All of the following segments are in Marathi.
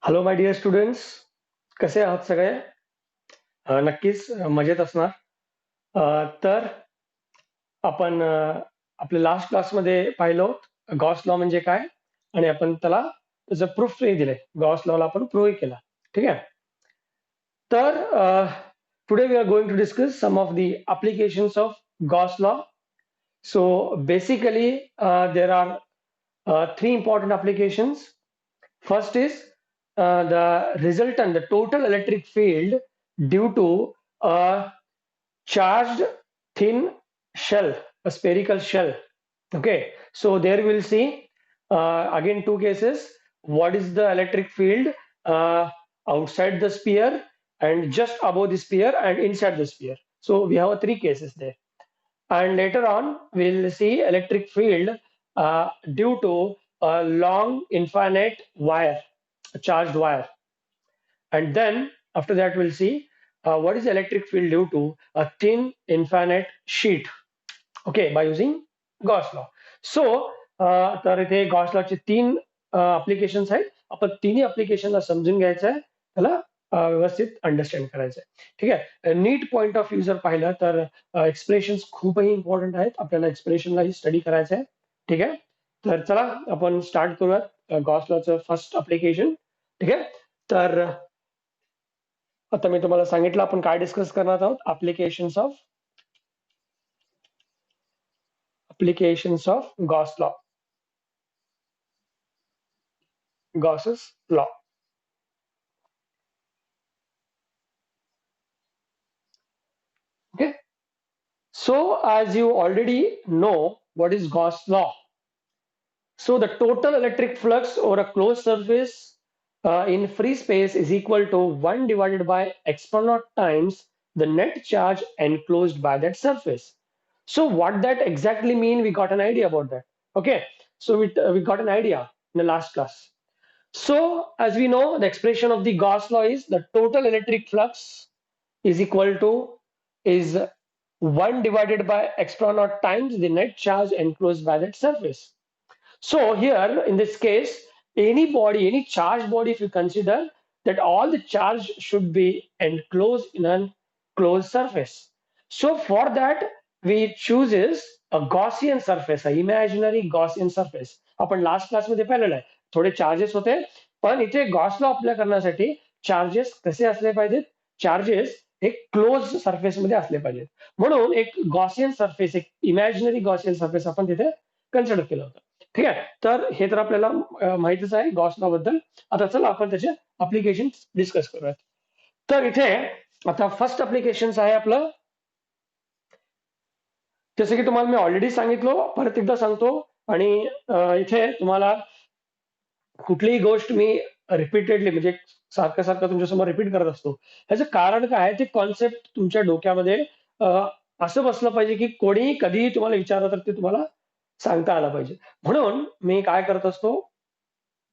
हॅलो माय डिअर स्टुडंट्स, कसे आहात सगळे? नक्कीच मजेत असणार. तर आपण आपल्या लास्ट क्लासमध्ये पाहिलो गॉस लॉ म्हणजे काय आणि आपण त्याचं प्रूफही दिलंय. गॉस लॉला आपण प्रूव्ह केला. ठीक आहे. तर today we are going to discuss some of the applications of Gauss law. So basically, there are three important applications. First is the resultant, the total electric field due to a charged thin shell, a spherical shell. Okay, so there we'll see again two cases. What is the electric field uh, outside the sphere and just above the sphere and inside the sphere? So we have three cases there. And later on we'll see electric field due to a long infinite wire, a charged wire. And then after that we'll see what is electric field due to a thin infinite sheet. Okay, by using Gauss law. So तर इथे गॉस लॉचे तीन अप्लिकेशन्स आहेत. आपण तिन्ही अप्लिकेशनला समजून घ्यायचं आहे, त्याला व्यवस्थित अंडरस्टँड करायचं आहे. ठीक आहे. नीट पॉइंट ऑफ व्ह्यू जर पाहिलं तर एक्सप्रेशन्स खूपही इम्पॉर्टंट आहेत. आपल्याला एक्सप्रेशनलाही स्टडी करायचं आहे. ठीक आहे. तर चला आपण स्टार्ट करूयात गॉस लॉचं फर्स्ट अप्लिकेशन. ठीक आहे. तर आता मी तुम्हाला सांगितलं आपण काय डिस्कस करणार आहोत. applications of Gauss law, Gauss's law. Okay, so as you already know what is Gauss law. So the total electric flux over a closed surface in free space is equal to 1 divided by epsilon naught times the net charge enclosed by that surface. So what that exactly mean, we got an idea about that. Okay, so we got an idea in the last class. So as we know, the expression of the Gauss law is the total electric flux is equal to is 1 divided by epsilon naught times the net charge enclosed by that surface. So here in this case, any body, any charged body, if you consider that all the charge should be enclosed in a closed surface. So for that we chooses a Gaussian surface, a imaginary Gaussian surface. आपण लास्ट क्लासमध्ये पाहिलेलं आहे. थोडे चार्जेस होते, पण इथे गॉस लॉ अप्लाय करण्यासाठी चार्जेस कसे असले पाहिजेत? चार्जेस हे क्लोज सरफेस मध्ये असले पाहिजेत. म्हणून एक गॉसियन सरफेस, एक इमॅजिनरी गॉसियन सरफेस आपण तिथे कन्सिडर केलं होतं. ठीक आहे. तर हे तर आपल्याला माहितीच आहे गॉस लॉ बद्दल. आता चला आपण त्याचे अप्लिकेशन डिस्कस करूयात. तर इथे आता फर्स्ट अप्लिकेशन आहे आपलं, जसं की तुम्हाला मी ऑलरेडी सांगितलं, परत एकदा सांगतो. आणि इथे तुम्हाला कुठलीही गोष्ट मी रिपीटेडली म्हणजे सारखं सारखं तुमच्यासमोर रिपीट करत असतो. ह्याचं कारण काय आहे, ते कॉन्सेप्ट तुमच्या डोक्यामध्ये असं बसलं पाहिजे की कोणीही कधीही तुम्हाला विचारलं तर ते तुम्हाला सांगता आलं पाहिजे. म्हणून मी काय करत असतो,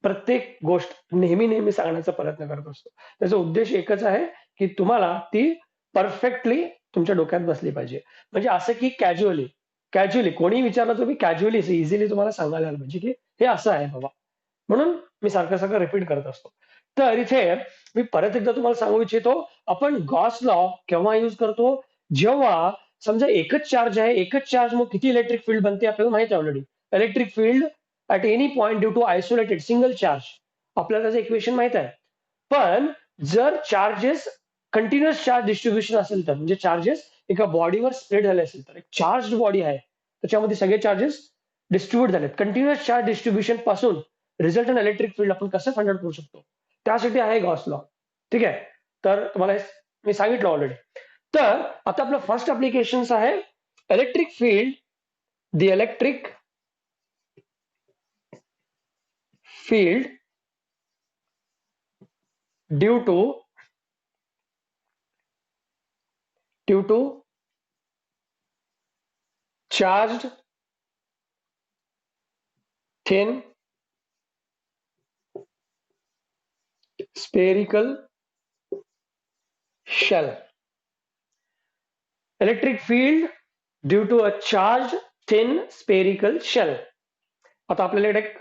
प्रत्येक गोष्ट नेहमी नेहमी सांगण्याचा प्रयत्न करत असतो. त्याचा उद्देश एकच आहे की तुम्हाला ती परफेक्टली तुमच्या डोक्यात बसली पाहिजे. म्हणजे असं की कॅज्युअली कॅज्युअली कोणी विचारलं तर मी कॅज्युअली इझिली तुम्हाला सांगायला आलं पाहिजे की हे असं आहे बाबा. म्हणून मी सारखं सारखं रिपीट करत असतो. तर इथे मी परत एकदा तुम्हाला सांगू इच्छितो, आपण गॉस लॉ केव्हा यूज करतो? जेव्हा समजा एकच चार्ज आहे, एकच चार्ज मग किती इलेक्ट्रिक फील्ड बनते आपल्याला माहिती आहे already. Electric field at any point due to isolated single charge, आपल्याला त्याचं इक्वेशन माहित आहे. पण जर चार्जेस कंटिन्युअस चार्ज डिस्ट्रीब्युशन असेल तर, म्हणजे चार्जेस एका बॉडीवर स्प्रेड झाले असेल तर, एक चार्ज बॉडी आहे त्याच्यामध्ये सगळे चार्जेस डिस्ट्रीब्युट झालेत. कंटिन्युअस चार्ज डिस्ट्रीब्युशन पासून रिझल्टंट इलेक्ट्रिक फील्ड आपण कसं फाइंड आउट करू शकतो, त्यासाठी आहे गॉस लॉ. ठीक आहे. तर तुम्हाला मी सांगितलं ऑलरेडी. तर आता आपलं फर्स्ट अप्लिकेशन आहे electric field, the electric field due to charged thin spherical shell. Electric field due to a charged thin spherical shell. आता आपल्याला एक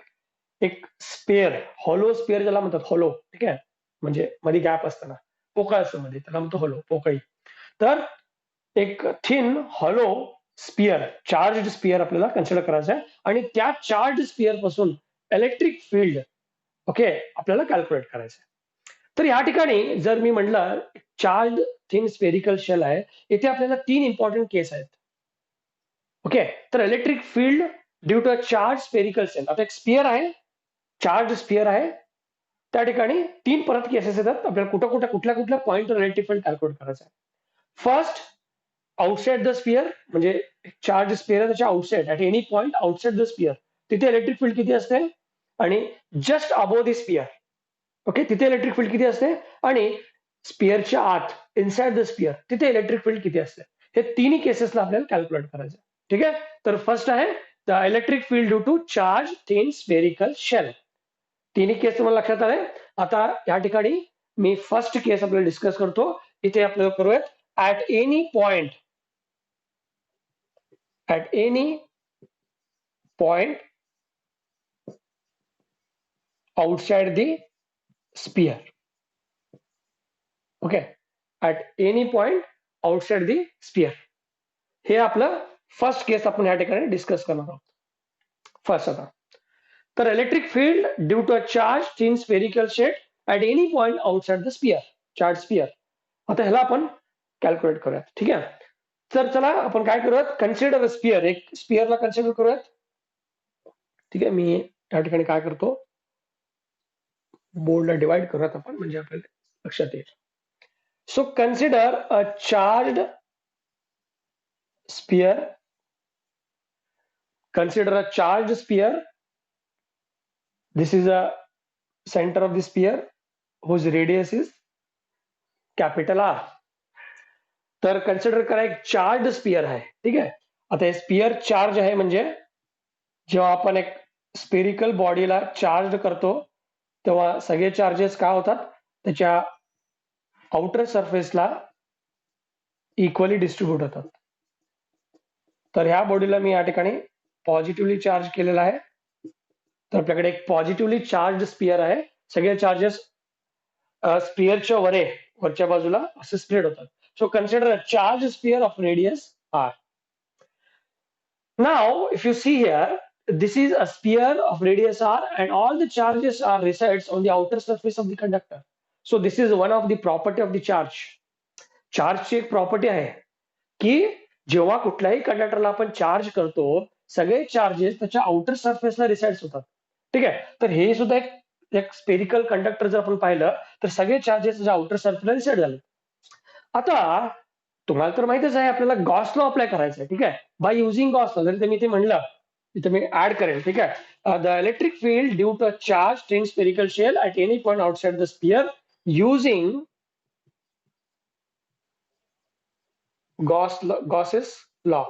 एक स्पेअर, हॉलो स्पेअर ज्याला म्हणतात, हॉलो, ठीक आहे, म्हणजे मध्ये गॅप असताना पोकळ असतं मध्ये, त्याला म्हणतो हॉलो, पोकळी. तर एक thin hollow sphere, charge sphere आपल्याला कन्सिडर करायचं आहे आणि त्या चार्ज स्पियर पासून इलेक्ट्रिक फील्ड, ओके, आपल्याला कॅल्क्युलेट करायचं आहे. तर या ठिकाणी जर मी म्हटलं चार्ज थिन स्पेरिकल शेल आहे, इथे आपल्याला 3 इम्पॉर्टंट केस आहेत. ओके, तर electric field due to a charge spherical shell, आता एक स्पियर आहे, चार्ज स्पियर आहे, त्या ठिकाणी 3 परत केसेस येतात. आपल्याला कुठल्या कुठल्या पॉईंटवर इलेक्ट्रिक फील्ड कॅल्क्युलेट करायचं आहे. फर्स्ट, आउटसाइड द स्पियर, म्हणजे चार्ज स्पियर त्याच्या outside, at any point outside the sphere, तिथे इलेक्ट्रिक फील्ड किती असते, आणि just above the sphere, okay, तिथे इलेक्ट्रिक फील्ड किती असते, आणि स्पियरच्या आत, इनसाइड द स्पियर, तिथे इलेक्ट्रिक फील्ड किती असते. हे तिन्ही केसेसला आपल्याला कॅल्क्युलेट करायचं. ठीक आहे, तर फर्स्ट आहे the electric field due to charge thin spherical shell. तिन्ही केस तुम्हाला लक्षात आले. आता या ठिकाणी मी फर्स्ट केस आपल्याला डिस्कस करतो. इथे आपल्याला करूयात at any point, at any point outside the sphere. Okay, at any point outside the sphere, हे आपलं फर्स्ट केस आपण या ठिकाणी डिस्कस करणार आहोत. फर्स्ट आता, तर electric field due to a charge thin spherical shell at any point outside the sphere, charge sphere. आता ह्याला आपण कॅल्क्युलेट करूयात. ठीक आहे, तर चला आपण काय करूयात, कन्सिडर अ स्पियर, एक स्पियरला कन्सिडर करूयात. ठीक आहे, मी या ठिकाणी काय करतो, बोर्डला डिवाइड करूयात आपण, म्हणजे आपल्याला लक्षात येईल. So consider a charged sphere. Consider a charged sphere. This is a center of the sphere whose radius is capital R. तर कन्सिडर करा एक चार्ज स्पियर आहे. ठीक आहे, आता हे स्पियर चार्ज आहे, म्हणजे जेव्हा आपण एक स्पेरिकल बॉडीला चार्ज करतो तेव्हा सगळे चार्जेस काय होतात, त्याच्या आउटर सरफेसला इक्वली डिस्ट्रीब्यूट होतात. तर ह्या बॉडीला मी या ठिकाणी पॉझिटिव्हली चार्ज केलेला आहे. तर आपल्याकडे एक पॉझिटिव्हली चार्ज स्पियर आहे, सगळे चार्जेस स्पियरच्या वरच्या बाजूला असे स्प्रेड होतात. So consider a charge sphere of radius R. Now if you see here, this is a sphere of radius r and all the charges are resides on the outer surface of the conductor. So this is one of the property of the charge. चार्जची एक प्रॉपर्टी आहे की जेव्हा कुठल्याही कंडक्टरला आपण चार्ज करतो, सगळे चार्जेस त्याच्या आउटर सरफेसला रिसाइड्स होतात. ठीक आहे, तर हे सुद्धा एक स्पेरिकल कंडक्टर जर आपण पाहिलं तर सगळे चार्जेस त्याच्या आउटर सरफेसला रिसाइड झाले. आता तुम्हाला तर माहितच आहे, आपल्याला गॉस लॉ अप्लाय करायचा आहे. ठीक आहे, बाय युझिंग गॉस लॉ, जरी मी ते म्हणलं तिथे मी ऍड करेल. ठीक आहे, the electric field due to a charge in spherical shell at any point outside the sphere using Gauss's law.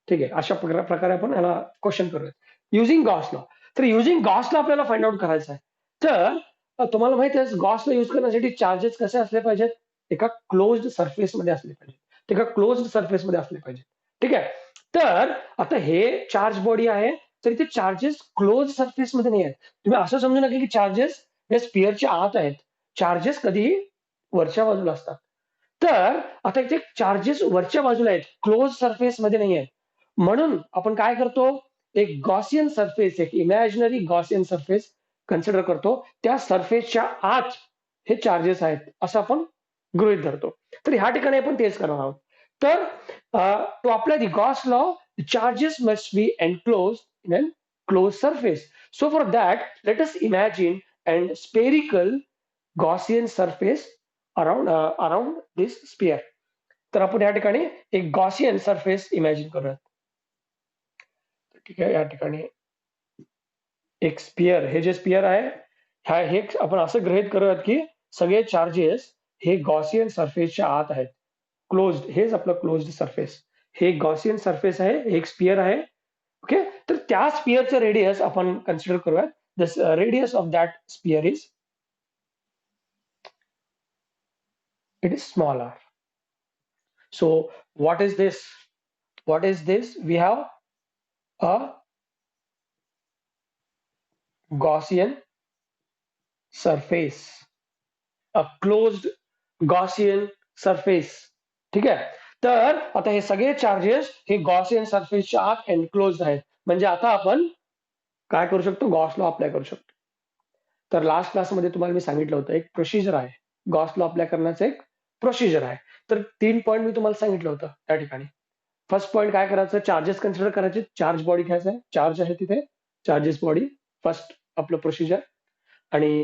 ठीक आहे, अशा प्रकारे आपण याला क्वेश्चन करूया युझिंग गॉस लॉ. तर युझिंग गॉस लॉ आपल्याला फाइंड आउट करायचं आहे. तर तुम्हाला माहिती आहे गॉस लॉ यूज करण्यासाठी चार्जेस कसे असले पाहिजेत, एका क्लोज्ड सरफेस मध्ये असले पाहिजे, एका क्लोज्ड सरफेस मध्ये असले पाहिजे. ठीक आहे, तर आता हे चार्ज बॉडी आहे, तर इथे चार्जेस क्लोज सरफेस मध्ये नाही आहेत. तुम्ही असं समजू नका की चार्जेस हे स्पियरच्या आत आहेत. चार्जेस कधीही वरच्या बाजूला असतात. तर आता इथे चार्जेस वरच्या बाजूला आहेत, क्लोज सरफेस मध्ये नाही आहेत. म्हणून आपण काय करतो, एक गॉसियन सरफेस, एक इमॅजिनरी गॉसियन सरफेस कन्सिडर करतो. त्या सरफेसच्या आत हे चार्जेस आहेत असं आपण गृहीत धरतो. तर ह्या ठिकाणी आपण तेच करणार आहोत. तर to apply the Gauss law, charges must be enclose in a close surface. So for that let us imagine and spherical Gaussian surface around this sphere. तर आपण या ठिकाणी एक गॉसियन सरफेस इमॅजिन करूयात. ठीक आहे, या ठिकाणी एक स्पियर, हे जे स्पियर आहे, हे आपण असं गृहीत करूयात की सगळे चार्जेस हे गॉसियन सरफेसच्या आत आहेत, क्लोज्ड, हेच आपलं क्लोज्ड सरफेस. हे गॉसियन सरफेस आहे, एक स्पियर आहे. ओके, तर त्या स्पियरचं रेडियस आपण कन्सिडर करूयात. The radius of that sphere is, it is small r. So what is this? What is this? We have a Gaussian surface, a closed Gaussian surface. ठीक आहे. तर आता हे सगळे चार्जेस हे गॉसियन सरफेसच्या आत एनक्लोज आहेत. म्हणजे आता आपण काय करू शकतो, गॉस लॉ अप्लाय करू शकतो. तर लास्ट क्लासमध्ये तुम्हाला मी सांगितलं होतं एक प्रोसिजर आहे, गॉस लॉ अप्लाय करण्याचं एक प्रोसिजर आहे. तर 3 पॉईंट मी तुम्हाला सांगितलं होतं त्या ठिकाणी. फर्स्ट पॉईंट काय करायचं, चार्जेस कन्सिडर करायचे, चार्ज बॉडी घ्यायचा आहे, चार्ज आहे तिथे, चार्जेस बॉडी फर्स्ट आपलं प्रोसिजर. आणि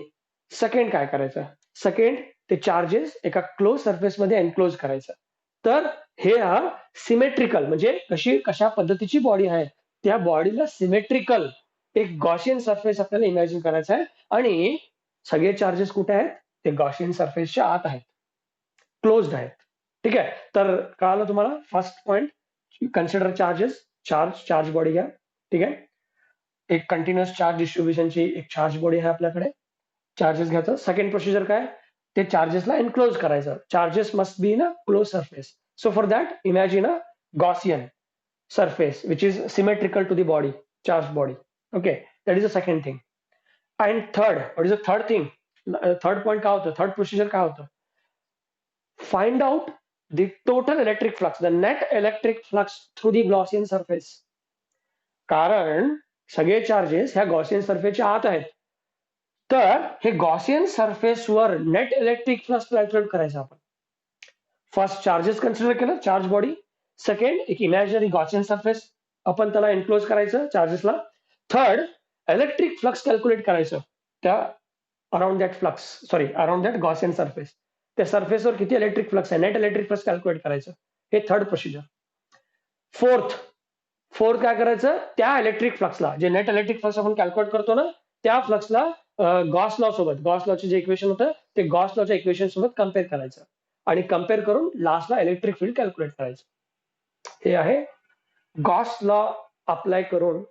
सेकंड काय करायचं, सेकंड ते चार्जेस एका क्लोज सरफेसमध्ये एनक्लोज करायचं. तर हे सिमेट्रिकल म्हणजे कशा पद्धतीची बॉडी आहे त्या बॉडीला सिमेट्रिकल एक गॉशियन सरफेस आपल्याला इमॅजिन करायचं आहे. आणि सगळे चार्जेस कुठे आहेत, ते गॉशियन सरफेसच्या आत आहेत, क्लोज्ड आहेत. ठीक आहे. तर कळालं तुम्हाला. First point, consider charges, charge body घ्या. ठीक आहे. एक कंटिन्युअस चार्ज डिस्ट्रीब्युशनची एक चार्ज बॉडी आहे आपल्याकडे, चार्जेस घ्यायचं. सेकंड प्रोसिजर काय, ते चार्जेसला एनक्लोज करायचं. Charges must be in a close surface. So for that imagine a Gaussian surface which is symmetrical to the body, charged body. Okay, that is the second thing. And third, what is the third thing? Third point काय होतं, third procedure काय होतं, find out the total electric flux, the net electric flux through the Gaussian surface. कारण सगळे चार्जेस ह्या गॉसियन सरफेसच्या आत आहेत. तर हे गॉसियन सरफेसवर नेट इलेक्ट्रिक फ्लक्स कॅल्क्युलेट करायचं आपण. फर्स्ट चार्जेस कन्सिडर केलं, चार्ज बॉडी. सेकंड एक इमॅजिनरी गॉसियन सरफेस आपण त्याला एनक्लोज करायचं चार्जेसला. थर्ड इलेक्ट्रिक फ्लक्स कॅल्क्युलेट करायचं त्या around that flux, sorry around that Gaussian surface. त्या सरफेसवर किती इलेक्ट्रिक फ्लक्स आहे, नेट इलेक्ट्रिक फ्लक्स कॅल्क्युलेट करायचं. हे थर्ड प्रोसिजर. फोर्थ काय करायचं, त्या इलेक्ट्रिक फ्लक्सला, जे नेट इलेक्ट्रिक फ्लक्स आपण कॅल्क्युलेट करतो ना, त्या फ्लक्सला गॉस लॉ सोबत, गॉस लॉचे जे इक्वेशन होतं ते गॉस लॉच्या इक्वेशन सोबत कम्पेअर करायचं. आणि कम्पेअर करून लास्टला इलेक्ट्रिक फील्ड कॅल्क्युलेट करायचं. हे आहे गॉस लॉ अप्लाय करून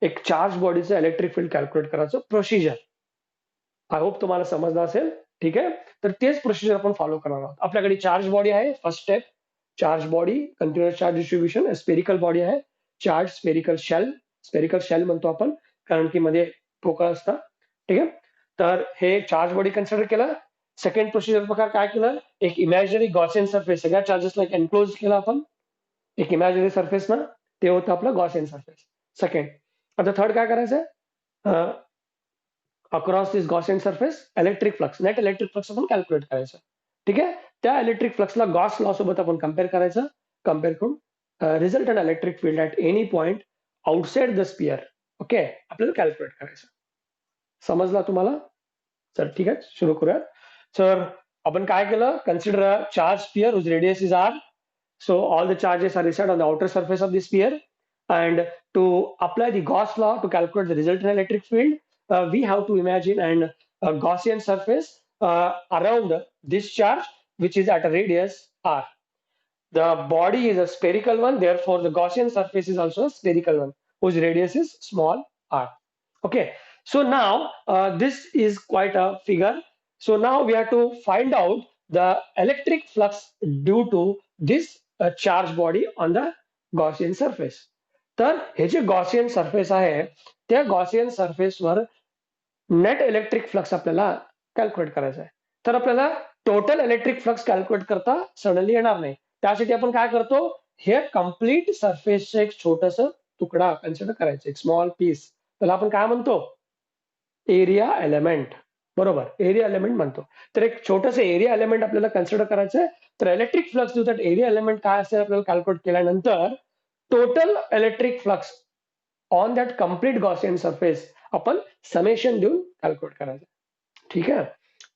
एक चार्ज बॉडीचं इलेक्ट्रिक फील्ड कॅल्क्युलेट करायचं प्रोसिजर. आय होप तुम्हाला समजलं असेल. ठीक आहे. तर तेच प्रोसिजर आपण फॉलो करणार आहोत. आपल्याकडे चार्ज बॉडी आहे, first step charge body, continuous charge distribution, spherical body आहे, चार्ज स्पेरिकल शेल म्हणतो आपण कारण की मध्ये ठोकळ असतात. ठीक आहे. तर हे चार्ज बॉडी कन्सिडर केलं. सेकंड प्रोसिजर बघा काय केलं, एक इमॅजिनरी गॉसियन सरफेस, सगळ्या चार्जेसला एनक्लोज केलं आपण एक इमॅजिनरी सरफेस ना, ते होतं आपलं गॉसियन सरफेस. सेकंड. आता थर्ड काय करायचं, across this Gaussian surface electric flux, net electric flux आपण कॅल्क्युलेट करायचं. ठीक आहे. त्या इलेक्ट्रिक फ्लक्सला गॉस लॉ सोबत आपण कम्पेअर करायचं. कम्पेअर करून resultant electric field at any point outside the sphere, okay, आपल्याला कॅल्क्युलेट करायचं. समजला तुम्हाला? तर ठीक आहे, सुरू करूयात. तर आपण काय केलं, consider a charge sphere whose radius is r. So all the charges are reside on the outer surface of the sphere. And to apply the Gauss law to calculate the resultant electric field, we have to imagine a Gaussian surface around this charge, which is at a radius r. The body is a spherical one, therefore the Gaussian surface is also a spherical one, whose radius is small r. Okay, so now this is quite a figure. So now we have to find out the electric flux due to this charge body on the Gaussian surface. तर हे जे गॉसियन सरफेस आहे त्या गॉसियन सरफेसवर नेट इलेक्ट्रिक फ्लक्स आपल्याला कॅल्क्युलेट करायचा आहे. तर आपल्याला टोटल इलेक्ट्रिक फ्लक्स कॅल्क्युलेट करता सडनली येणार नाही. त्यासाठी आपण काय करतो, हे कम्प्लीट सरफेसचं एक छोटस तुकडा कन्सिडर करायचं, एक स्मॉल पीस, त्याला आपण काय म्हणतो, एरिया एलिमेंट. बरोबर, एरिया एलिमेंट म्हणतो. तर एक छोटस एरिया एलिमेंट आपल्याला कन्सिडर करायचं. तर इलेक्ट्रिक फ्लक्स देतात एरिया एलिमेंट काय असेल आपल्याला कॅल्क्युलेट केल्यानंतर total electric flux on that complete Gaussian surface आपण समेशन देऊन कॅल्क्युलेट करायचं. ठीक आहे.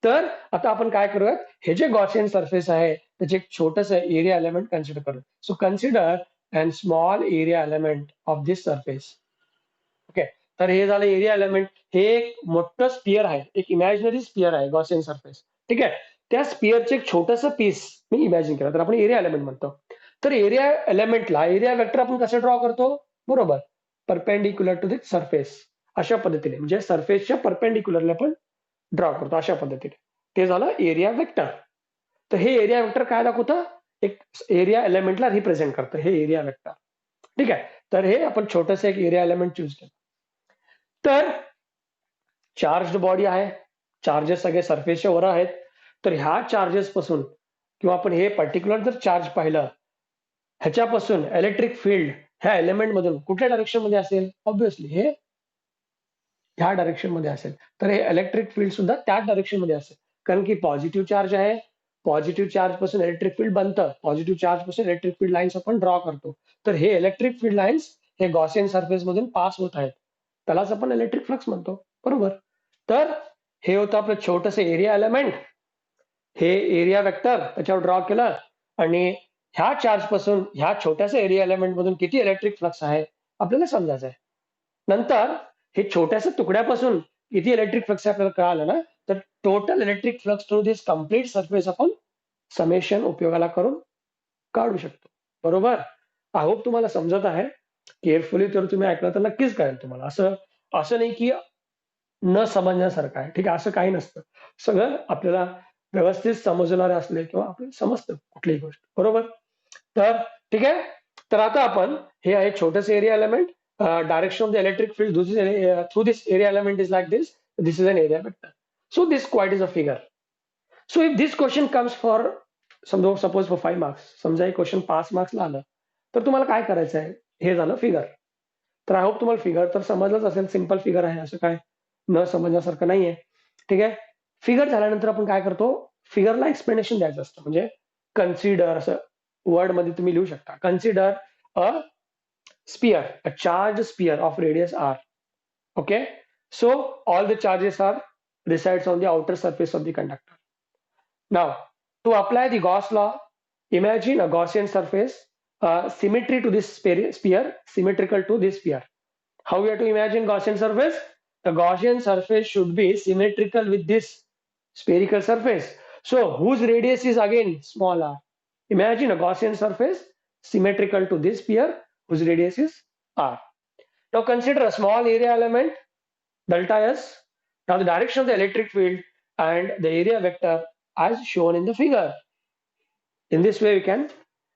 तर आता आपण काय करूयात, हे जे गॉसियन सरफेस आहे त्याचे एक छोटस एरिया एलिमेंट कन्सिडर करू. So consider and small area element of this surface. Okay. तर हे झालं एरिया एलिमेंट. हे एक मोठं स्पियर आहे, एक इमॅजिनरी स्पियर आहे गॉसियन सरफेस. ठीक आहे. त्या स्पियरचे एक छोटस पीस मी इमॅजिन केलं तर आपण एरिया एलिमेंट म्हणतो. तर एरिया एलिमेंटला एरिया वेक्टर आपण कसं ड्रॉ करतो, बरोबर, परपेंडिक्युलर टू द सरफेस, अशा पद्धतीने, म्हणजे सरफेसच्या परपेंडिक्युलरला आपण ड्रॉ करतो अशा पद्धतीने. ते झालं एरिया वेक्टर. तर हे एरिया वेक्टर काय दाखवतं, एक एरिया एलिमेंटला रिप्रेझेंट करतं हे एरिया वेक्टर. ठीक आहे. तर हे आपण छोटस एक एरिया एलिमेंट चूज केलं. तर चार्ज्ड बॉडी आहे, चार्जेस सगळे सरफेसच्या वर आहेत. तर ह्या चार्जेस पासून किंवा आपण हे पर्टिक्युलर जर चार्ज पाहिलं, ह्याच्यापासून इलेक्ट्रिक फील्ड ह्या एलिमेंट मधून कुठल्या डायरेक्शन मध्ये असेल? ऑब्व्हियसली हे ह्या डायरेक्शन मध्ये असेल. तर हे इलेक्ट्रिक फील्ड सुद्धा त्याच डायरेक्शन मध्ये असेल, कारण की पॉझिटिव्ह चार्ज आहे. पॉझिटिव्ह चार्ज पासून इलेक्ट्रिक फील्ड बनतं, पॉझिटिव्ह चार्ज पासून इलेक्ट्रिक फील्ड लाईन्स आपण ड्रॉ करतो. तर हे इलेक्ट्रिक फील्ड लाईन्स हे गॉसियन सरफेस मधून पास होत आहेत, त्यालाच आपण इलेक्ट्रिक फ्लक्स म्हणतो, बरोबर. तर हे होतं आपलं छोटंसं एरिया एलिमेंट, हे एरिया वेक्टर त्याच्यावर ड्रॉ केलं, आणि ह्या चार्ज पासून ह्या छोट्याशा एरिया एलिमेंट मधून किती इलेक्ट्रिक फ्लक्स आहे आपल्याला समजायचं आहे. नंतर हे छोट्याशा तुकड्यापासून किती इलेक्ट्रिक फ्लक्स आहे आपल्याला कळालं ना, तर टोटल इलेक्ट्रिक फ्लक्स थ्रू दिस कम्प्लीट सरफेस आपण समेशन उपयोगाला करून काढू शकतो, बरोबर. आय होप तुम्हाला समजत आहे. केअरफुली जर तुम्ही ऐकलं तर नक्कीच कळेल तुम्हाला. असं असं नाही की न समजण्यासारखं आहे, ठीक आहे, असं काही नसतं. सगळं आपल्याला व्यवस्थित समजणारे असले किंवा आपल्याला समजतं कुठलीही गोष्ट, बरोबर. तर ठीक आहे. तर आता आपण हे आहे छोटंसं area element, direction of the electric field through this area element is like this. This is an area vector. So this quite is a figure. So if this question comes for suppose for 5 marks, समजा हे क्वेश्चन 5 मार्क्सला आलं, तर तुम्हाला काय करायचं आहे? हे झालं फिगर. तर आय होप तुम्हाला फिगर तर समजलंच असेल, सिंपल फिगर आहे, असं काय न समजण्यासारखं नाहीये, ठीक आहे. फिगर झाल्यानंतर आपण काय करतो? फिगरला एक्सप्लेनेशन द्यायचं असतं, म्हणजे कन्सिडर असं वर्ड मध्ये तुम्ही लिहू शकता. Consider a sphere, a charged sphere of radius r. Okay, so all the charges are resides on the outer surface of the conductor. Now, to apply the Gauss law, imagine a Gaussian surface, symmetry to this sphere, symmetrical to this sphere. How we have to imagine Gaussian surface? The Gaussian surface should be symmetrical with this spherical surface. So whose radius is again small r? Imagine a Gaussian surface symmetrical to this sphere whose radius is r. Now consider a small area element delta s. Now the direction of the electric field and the area vector as shown in the figure. In this way we can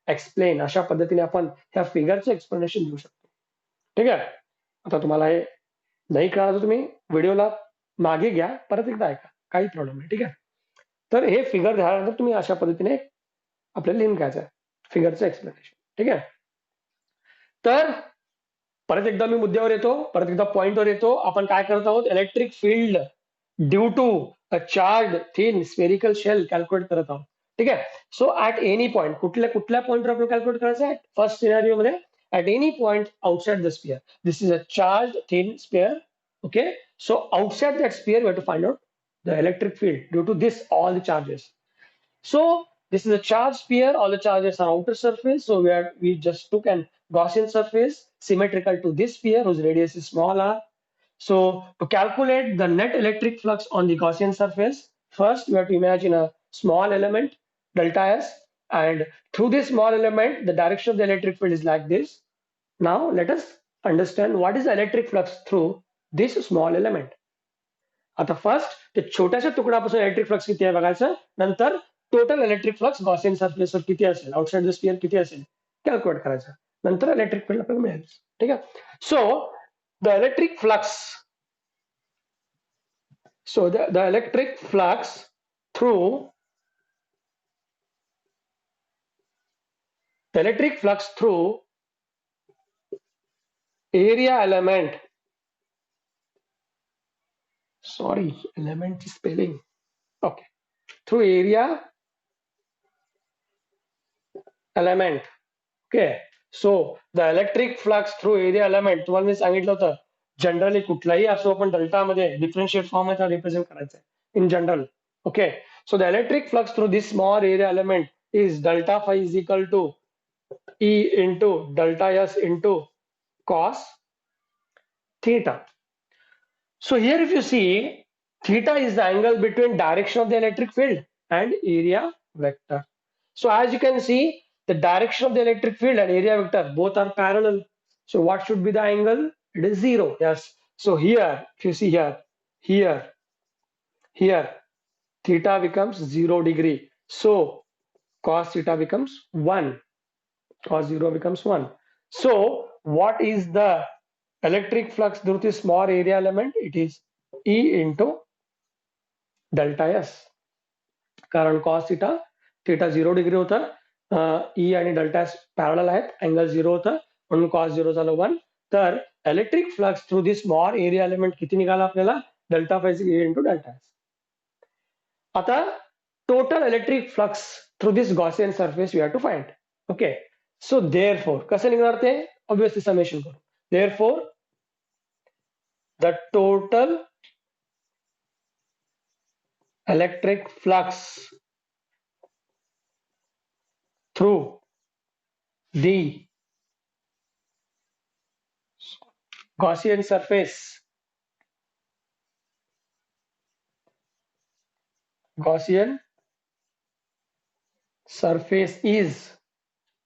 explain. अशा पद्धतीने आपण ह्या फिगरचं एक्सप्लेनेशन देऊ शकतो, ठीक आहे. आता तुम्हाला हे नाही कळालं तर तुम्ही व्हिडिओला मागे घ्या, परत एकदा ऐका, काही प्रॉब्लेम नाही, ठीक आहे. तर हे फिगर झाल्यानंतर तुम्ही अशा पद्धतीने आपल्याला लिहून घ्यायचं आहे फिगरचं एक्सप्लेनेशन, ठीक आहे. तर परत एकदा मी मुद्द्यावर येतो, परत एकदा पॉइंटवर येतो. आपण काय करत आहोत? Electric field due to a charge thin spherical shell calculate करत आहोत, ठीक आहे. सो ऍट एनी पॉइंट, कुठल्या कुठल्या पॉइंटवर आपण कॅल्क्युलेट करायचं आहे? फर्स्ट सिनारिओ मध्ये at any point outside the sphere, this is a charge thin sphere. Okay, so outside that sphere we have to find out the electric field due to this all the charges. So this is a charged sphere. All the charges are outer surface. So we just took an Gaussian surface symmetrical to this sphere whose radius is small r. So to calculate the net electric flux on the Gaussian surface, first we have to imagine a small element delta s, and through this small element the direction of the electric field is like this. Now let us understand what is the electric flux through this small element. आता फर्स्ट ते छोट्याशा तुकड्यापासून इलेक्ट्रिक फ्लक्स किती आहे बघायचं, नंतर टोटल इलेक्ट्रिक फ्लक्स गॉसियन सरफेसवर किती असेल, आउटसाइड द स्पियर किती असेल कॅल्क्युलेट करायचं, नंतर इलेक्ट्रिक फील्ड आपल्याला मिळेल, ठीक आहे. So the electric flux the electric flux through area element, sorry, element spelling, okay, through area element. Okay, so the electric flux through area element तुम्हाला मी सांगितलं होतं, जनरली कुठलाही असो आपण डेल्टा मध्ये डिफरन्शिएट फॉर्म मध्ये रिप्रेझेंट करायचं in general. Okay, so the electric flux through this small area element is delta phi is equal to E into delta S into cos theta. So here if you see, theta is the angle between direction of the electric field and area vector. So as you can see, the direction of the electric field and area vector both are parallel. So what should be the angle? It is 0. Yes. So here, if you see here, theta becomes 0 degree. So cos theta becomes 1. Cos 0 becomes 1. So what is the electric flux through this small area element? It is E into delta S, कारण कॉस थिटा थिटा 0 डिग्री होता, ई आणि डेल्टा एस पॅरलल आहेत, अँगल 0 होता म्हणून कॉस 0 झालं 1. तर electric flux through this small area element किती निघाला आपल्याला, delta phi E into delta S. आता total electric flux through this Gaussian surface we have to find. Okay, so therefore कसं निघणार ते, ऑब्वियसली समेशन करू. Therefore the total electric flux through the Gaussian surface is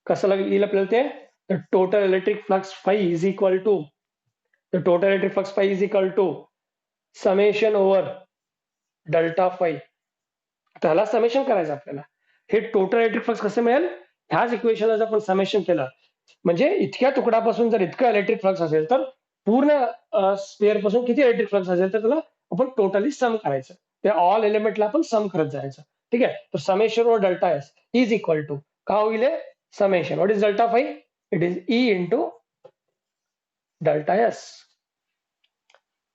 कसं येईल आपल्याला ते, the total electric flux phi is equal to summation over delta phi. त्याला समेशन करायचं आपल्याला. हे टोटल इलेक्ट्रिक फ्लक्स कसं मिळेल, ह्याच इक्वेशनला जर आपण समेशन केलं, म्हणजे इतक्या तुकडापासून जर इतकं इलेक्ट्रिक फ्लक्स असेल तर पूर्ण स्पेअर पासून किती इलेक्ट्रिक फ्लक्स असेल तर त्याला आपण टोटली सम करायचं. त्या ऑल एलिमेंटला आपण सम करत जायचं. ठीक आहे, तर summation over delta S is equal to का होईल, summation what is delta phi, it is E into delta S.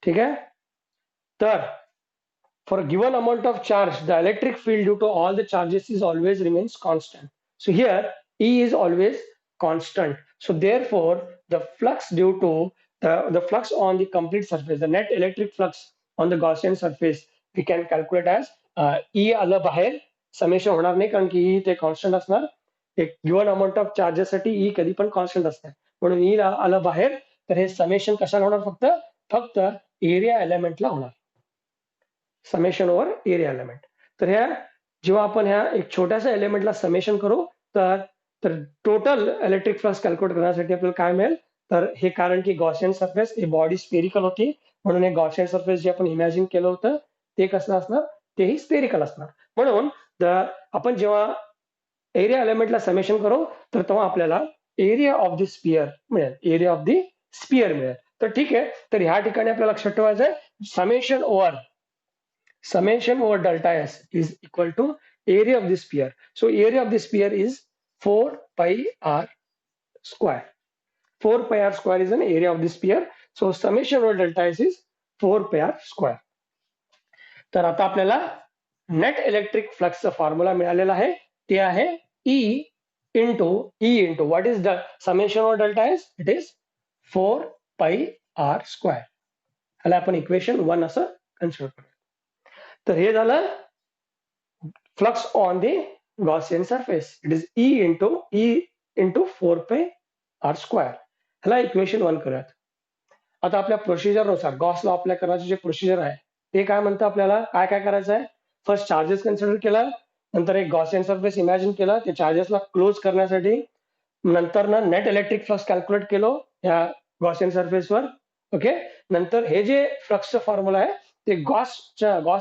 ठीक आहे, तर for a given amount of charge, the electric field due to all the charges is always remains constant. So here E is always constant. So therefore, the flux due to the flux on the complete surface, the net electric flux on the Gaussian surface, we can calculate as E आलं बाहेर, समेशन होणार नाही कारण की E ते कॉन्स्टंट असणार. एक गिवन अमाऊंट ऑफ चार्जेस साठी E कधी पण कॉन्स्टंट असणार, म्हणून E आलं बाहेर, तर हे समेशन कशाला होणार, फक्त एरिया एलिमेंटला होणार, समेशन ओव्हर एरिया एलिमेंट. तर ह्या जेव्हा आपण ह्या एक छोट्याशा एलिमेंटला समेशन करू तर टोटल इलेक्ट्रिक फ्लक्स कॅल्क्युलेट करण्यासाठी आपल्याला काय मिळेल, तर हे कारण की गॉसियन सरफेस ही बॉडी स्पेरिकल होती म्हणून हे गॉसियन सरफेस जे आपण इमॅजिन केलं होतं ते कसं असणार, तेही स्पेरिकल असणार. म्हणून आपण जेव्हा एरिया एलिमेंटला समेशन करू तर तेव्हा आपल्याला एरिया ऑफ द स्पियर मिळेल, एरिया ऑफ द स्पियर मिळेल. तर ठीक आहे, तर ह्या ठिकाणी आपल्याला लक्षात ठेवायचं आहे summation over delta S is equal to area of the sphere. So area of the sphere is 4 pi r square. 4 pi r square is an area of the sphere. So summation over delta S is 4 pi r square. तर आता आपल्याला नेट इलेक्ट्रिक फ्लक्सचा फॉर्म्युला मिळालेला आहे, ते आहे E into what is the summation over delta S, it is 4 pi r square. ह्याला आपण इक्वेशन 1 असं कन्सिडर करू. तर हे झालं flux on the Gaussian surface, it is E into 4 pi r square. ह्याला इक्वेशन 1 करूयात. आता आपल्या प्रोसिजरनुसार गॉस लॉ अप्लाय करण्याचे जे प्रोसिजर आहे ते काय म्हणतं, आपल्याला काय काय करायचं आहे, फर्स्ट चार्जेस कन्सिडर केला, नंतर एक गॉसियन सरफेस इमॅजिन केला, त्या चार्जेसला क्लोज करण्यासाठी नंतर ना नेट इलेक्ट्रिक फ्लक्स कॅल्क्युलेट केलो ह्या गॉसियन सरफेसवर. ओके, नंतर हे जे फ्लक्सचं फॉर्म्युला आहे ते गॉस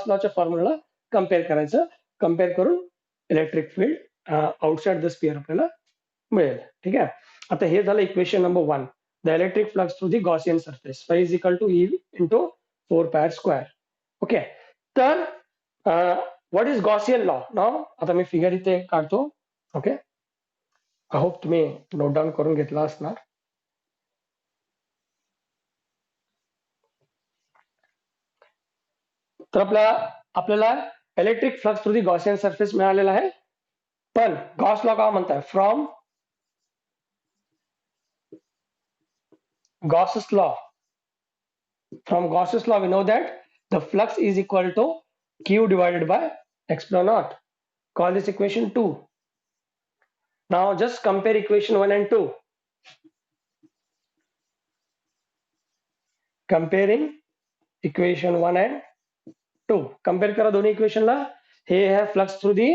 लॉच्या फॉर्म्युला कम्पेअर करायचं, कम्पेअर करून electric field outside the sphere आपल्याला मिळेल. ठीक आहे, आता हे झालं equation number 1, the electric flux through the Gaussian surface phi is equal to E into 4 pi r square. Okay, तर what is Gaussian law now, आता मी फिगर इथे काढतो. ओके, आय होप तुम्ही नोट डाऊन करून घेतला असणार. तर आपल्याला electric flux through the Gaussian surface मिळालेला आहे, पण गॉस लॉ काय म्हणताय, from Gauss's law we know that the flux is equal to Q divided by epsilon naught. Call this equation 2. Now just compare equation 1 and 2. Comparing equation 1 and 2. Compare करा दोन्ही इक्वेशनला. हे है flux through the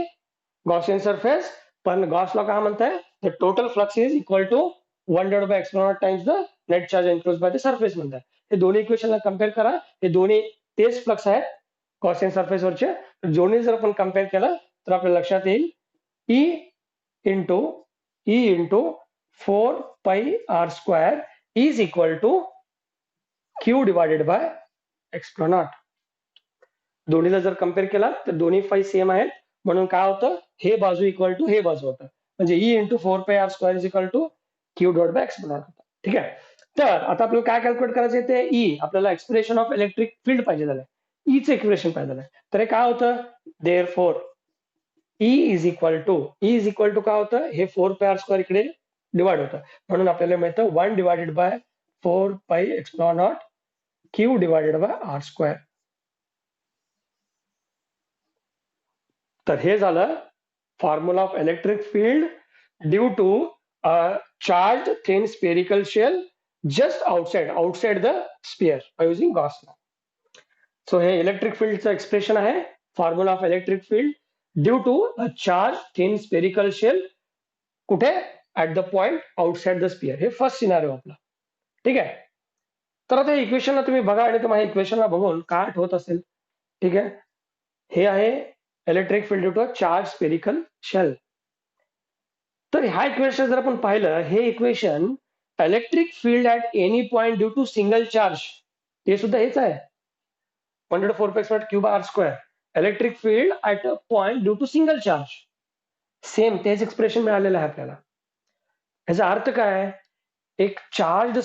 Gaussian surface, पण गॉस लॉ काय म्हणताय, the total flux is equal to 1 divided by epsilon naught times the net charge enclosed by the surface म्हणताय. हे दोन्ही इक्वेशनला कम्पेअर करा, हे दोन्ही तेच फ्लक्स आहेत गॉसियन सरफेसवरचे. दोन्ही जर आपण कम्पेअर केलं तर आपल्या लक्षात येईल E into 4 pi r square is equal to Q divided by epsilon naught. दोन्हीला जर कम्पेअर केला तर दोन्ही फाई सेम आहेत, म्हणून काय होतं, हे बाजू इक्वल टू हे बाजू होतं. म्हणजे E into 4πr² is equal to Q dot by X होतं. ठीक आहे. तर आता आपल्याला काय कॅल्क्युलेट करायचं ते ई, आपल्याला एक्सप्रेशन ऑफ इलेक्ट्रिक फील्ड पाहिजे झालंय, ईचं इक्वेशन पाहिजे झालंय. तर हे काय होतं, therefore E is equal to काय होतं, हे 4πr² इकडे डिवाइड होतं, म्हणून आपल्याला मिळतं 1/4πε0 क्यू डिवायडेड बाय r². तर हे झालं formula of electric field due to charge thin spherical shell just outside the sphere by using Gauss law. So हे इलेक्ट्रिक फील्डचं एक्सप्रेशन आहे, formula of electric field due to a charge thin spherical shell कुठे, at the point outside the sphere. हे फर्स्ट सिनारिओ आपला. ठीक आहे. तर आता इक्वेशनला तुम्ही बघा आणि तुम्हाला इक्वेशनला बघून काय आठवत असेल. ठीक आहे. हे आहे electric field due to charge spherical shell. तर ह्या इक्वेशन जर आपण पाहिलं, हे equation electric field at any point due to single charge, ते सुद्धा हेच आहे, 1/4π² electric field at a point due to single charge. Same तेच एक्सप्रेशन मिळालेलं आहे आपल्याला. याचा अर्थ काय, एक चार्ज